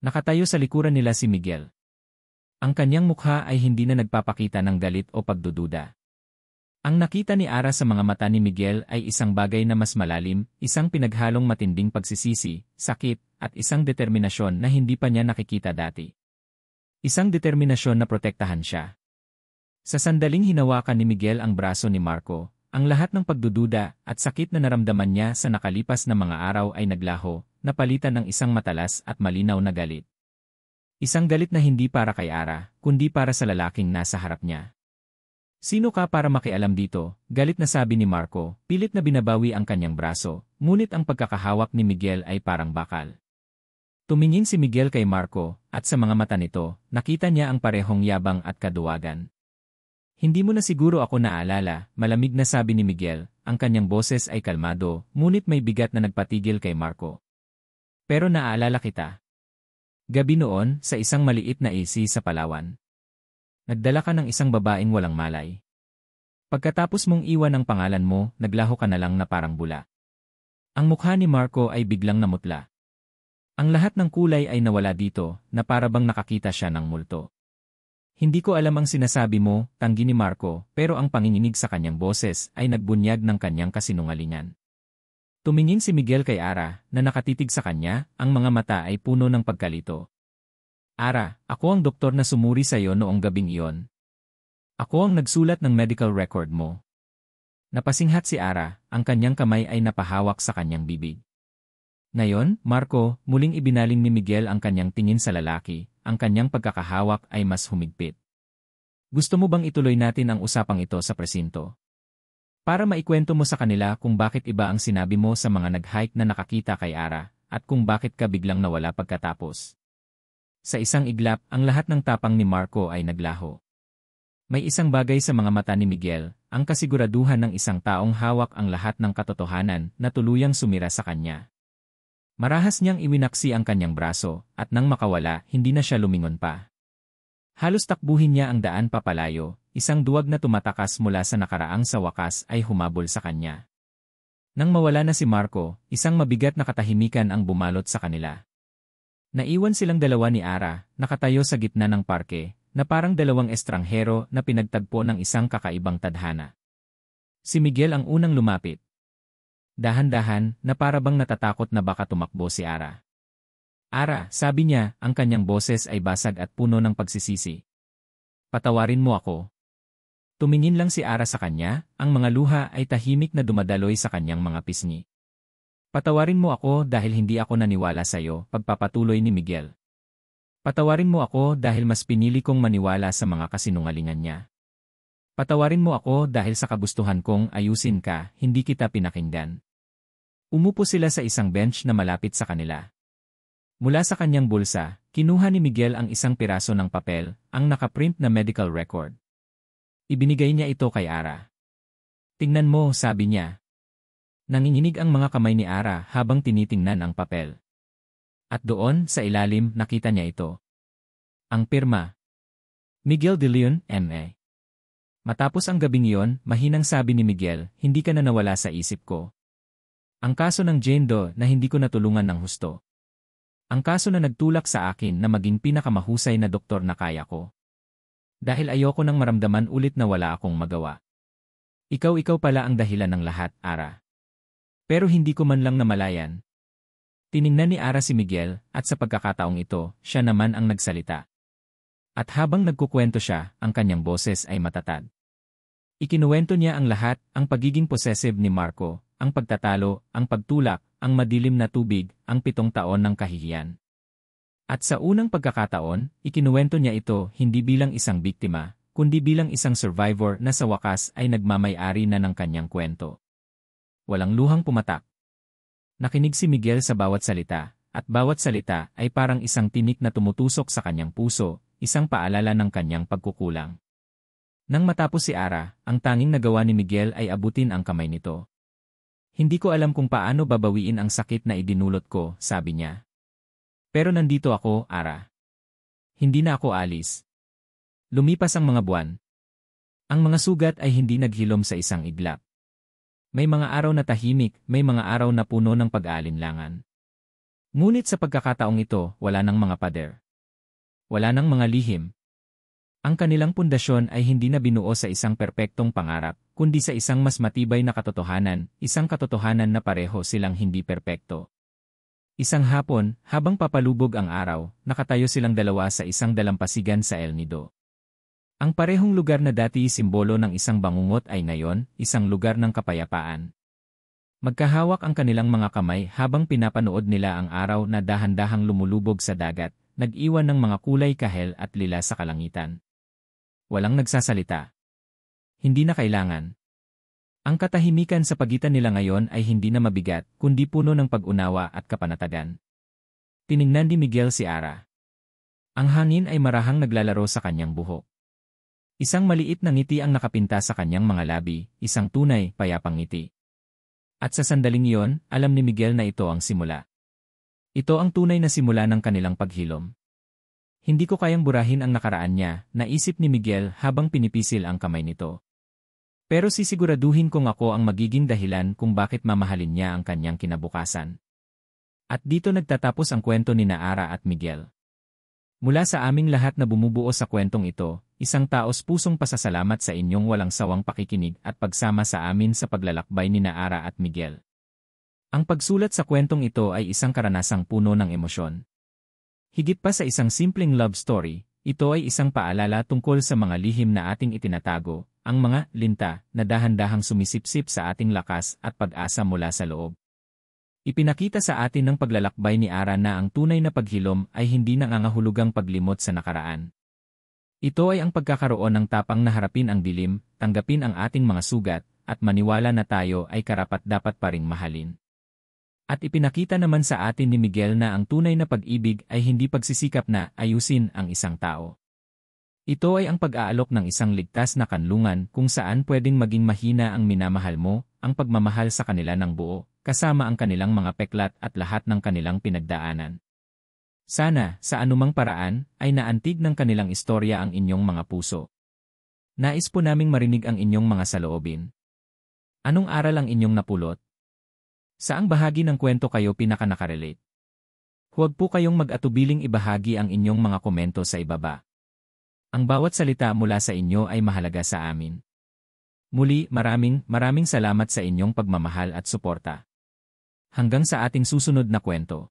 Nakatayo sa likuran nila si Miguel. Ang kanyang mukha ay hindi na nagpapakita ng galit o pagdududa. Ang nakita ni Ara sa mga mata ni Miguel ay isang bagay na mas malalim, isang pinaghalong matinding pagsisisi, sakit, at isang determinasyon na hindi pa niya nakikita dati. Isang determinasyon na protektahan siya. Sa sandaling hinawakan ni Miguel ang braso ni Marco, ang lahat ng pagdududa at sakit na naramdaman niya sa nakalipas na mga araw ay naglaho, napalitan ng isang matalas at malinaw na galit. Isang galit na hindi para kay Ara, kundi para sa lalaking nasa harap niya. "Sino ka para makialam dito?" galit na sabi ni Marco, pilit na binabawi ang kanyang braso, ngunit ang pagkakahawak ni Miguel ay parang bakal. Tumingin si Miguel kay Marco, at sa mga mata nito, nakita niya ang parehong yabang at kaduwagan. "Hindi mo na siguro ako naalala," malamig na sabi ni Miguel, ang kanyang boses ay kalmado, ngunit may bigat na nagpatigil kay Marco. "Pero naaalala kita. Gabi noon, sa isang maliit na AC sa Palawan. Nagdala ka ng isang babaeng walang malay. Pagkatapos mong iwan ang pangalan mo, naglaho ka na lang na parang bula." Ang mukha ni Marco ay biglang namutla. Ang lahat ng kulay ay nawala dito, na para bang nakakita siya ng multo. "Hindi ko alam ang sinasabi mo," tanggi ni Marco, pero ang panginginig sa kanyang boses ay nagbunyag ng kanyang kasinungalingan. Tumingin si Miguel kay Ara, na nakatitig sa kanya, ang mga mata ay puno ng pagkalito. "Ara, ako ang doktor na sumuri sa iyo noong gabing iyon. Ako ang nagsulat ng medical record mo." Napasinghat si Ara, ang kanyang kamay ay napahawak sa kanyang bibig. Ngayon, Marco, muling ibinaling ni Miguel ang kanyang tingin sa lalaki, ang kanyang pagkakahawak ay mas humigpit. "Gusto mo bang ituloy natin ang usapang ito sa presinto? Para maikwento mo sa kanila kung bakit iba ang sinabi mo sa mga nag-hike na nakakita kay Ara, at kung bakit ka biglang nawala pagkatapos." Sa isang iglap, ang lahat ng tapang ni Marco ay naglaho. May isang bagay sa mga mata ni Miguel, ang kasiguraduhan ng isang taong hawak ang lahat ng katotohanan na tuluyang sumira sa kanya. Marahas niyang iwinaksi ang kanyang braso, at nang makawala, hindi na siya lumingon pa. Halos takbuhin niya ang daan papalayo, isang duwag na tumatakas mula sa nakaraang sa wakas ay humabol sa kanya. Nang mawala na si Marco, isang mabigat na katahimikan ang bumalot sa kanila. Naiwan silang dalawa ni Ara, nakatayo sa gitna ng parke, na parang dalawang estranghero na pinagtagpo ng isang kakaibang tadhana. Si Miguel ang unang lumapit. Dahan-dahan, na para bang natatakot na baka tumakbo si Ara. "Ara," sabi niya, ang kanyang boses ay basag at puno ng pagsisisi. "Patawarin mo ako." Tumingin lang si Ara sa kanya, ang mga luha ay tahimik na dumadaloy sa kanyang mga pisngi. "Patawarin mo ako dahil hindi ako naniwala sa iyo," pagpapatuloy ni Miguel. "Patawarin mo ako dahil mas pinili kong maniwala sa mga kasinungalingan niya. Patawarin mo ako dahil sa kagustuhan kong ayusin ka, hindi kita pinakinggan." Umupo sila sa isang bench na malapit sa kanila. Mula sa kanyang bulsa, kinuha ni Miguel ang isang piraso ng papel, ang nakaprint na medical record. Ibinigay niya ito kay Ara. "Tingnan mo," sabi niya. Nanginginig ang mga kamay ni Ara habang tinitingnan ang papel. At doon, sa ilalim, nakita niya ito. Ang pirma. Miguel de Leon, M.A. Matapos ang gabing iyon, mahinang sabi ni Miguel, "Hindi ka na nawala sa isip ko. Ang kaso ng Jane Doe na hindi ko natulungan ng husto. Ang kaso na nagtulak sa akin na maging pinakamahusay na doktor na kaya ko. Dahil ayoko nang maramdaman ulit na wala akong magawa. Ikaw pala ang dahilan ng lahat, Ara. Pero hindi ko man lang namalayan. Tiningnan ni Ara si Miguel at sa pagkakataong ito, siya naman ang nagsalita. At habang nagkukwento siya, ang kanyang boses ay matatag. Ikinuwento niya ang lahat, ang pagiging possessive ni Marco, ang pagtatalo, ang pagtulak, ang madilim na tubig, ang 7 taon ng kahihiyan. At sa unang pagkakataon, ikinuwento niya ito hindi bilang isang biktima, kundi bilang isang survivor na sa wakas ay nagmamay-ari na ng kanyang kwento. Walang luhang pumatak. Nakinig si Miguel sa bawat salita, at bawat salita ay parang isang tinik na tumutusok sa kanyang puso, isang paalala ng kanyang pagkukulang. Nang matapos si Ara, ang tanging nagawa ni Miguel ay abutin ang kamay nito. Hindi ko alam kung paano babawiin ang sakit na idinulot ko, sabi niya. Pero nandito ako, Ara. Hindi na ako alis. Lumipas ang mga buwan. Ang mga sugat ay hindi naghilom sa isang iglap. May mga araw na tahimik, may mga araw na puno ng pag-aalinlangan. Ngunit sa pagkakataong ito, wala nang mga pader. Wala nang mga lihim. Ang kanilang pundasyon ay hindi na binuo sa isang perpektong pangarap, kundi sa isang mas matibay na katotohanan, isang katotohanan na pareho silang hindi perpekto. Isang hapon, habang papalubog ang araw, nakatayo silang dalawa sa isang dalampasigan sa El Nido. Ang parehong lugar na dati simbolo ng isang bangungot ay ngayon, isang lugar ng kapayapaan. Magkahawak ang kanilang mga kamay habang pinapanood nila ang araw na dahan-dahang lumulubog sa dagat, nag-iwan ng mga kulay kahel at lila sa kalangitan. Walang nagsasalita. Hindi na kailangan. Ang katahimikan sa pagitan nila ngayon ay hindi na mabigat, kundi puno ng pag-unawa at kapanatagan. Tiningnan ni Miguel si Ara. Ang hangin ay marahang naglalaro sa kanyang buhok. Isang maliit na ngiti ang nakapinta sa kanyang mga labi, isang tunay, payapang ngiti. At sa sandaling iyon, alam ni Miguel na ito ang simula. Ito ang tunay na simula ng kanilang paghilom. Hindi ko kayang burahin ang nakaraan niya, naisip ni Miguel habang pinipisil ang kamay nito. Pero sisiguraduhin kong ako ang magiging dahilan kung bakit mamahalin niya ang kanyang kinabukasan. At dito nagtatapos ang kwento ni Ara at Miguel. Mula sa aming lahat na bumubuo sa kwentong ito, isang taos-pusong pasasalamat sa inyong walang sawang pakikinig at pagsama sa amin sa paglalakbay ni Ara at Miguel. Ang pagsulat sa kwentong ito ay isang karanasang puno ng emosyon. Higit pa sa isang simpleng love story, ito ay isang paalala tungkol sa mga lihim na ating itinatago, ang mga linta na dahan-dahang sumisipsip sa ating lakas at pag-asa mula sa loob. Ipinakita sa atin ng paglalakbay ni Ara na ang tunay na paghilom ay hindi nangangahulugang paglimot sa nakaraan. Ito ay ang pagkakaroon ng tapang na harapin ang dilim, tanggapin ang ating mga sugat, at maniwala na tayo ay karapat-dapat pa ring mahalin. At ipinakita naman sa atin ni Miguel na ang tunay na pag-ibig ay hindi pagsisikap na ayusin ang isang tao. Ito ay ang pag-aalok ng isang ligtas na kanlungan kung saan pwedeng maging mahina ang minamahal mo, ang pagmamahal sa kanila ng buo, kasama ang kanilang mga peklat at lahat ng kanilang pinagdaanan. Sana, sa anumang paraan, ay naantig ng kanilang istorya ang inyong mga puso. Nais po naming marinig ang inyong mga saloobin. Anong aral ang inyong napulot? Saang bahagi ng kwento kayo pinaka-nakarelate? Huwag po kayong mag-atubiling ibahagi ang inyong mga komento sa ibaba. Ang bawat salita mula sa inyo ay mahalaga sa amin. Muli, maraming salamat sa inyong pagmamahal at suporta. Hanggang sa ating susunod na kwento.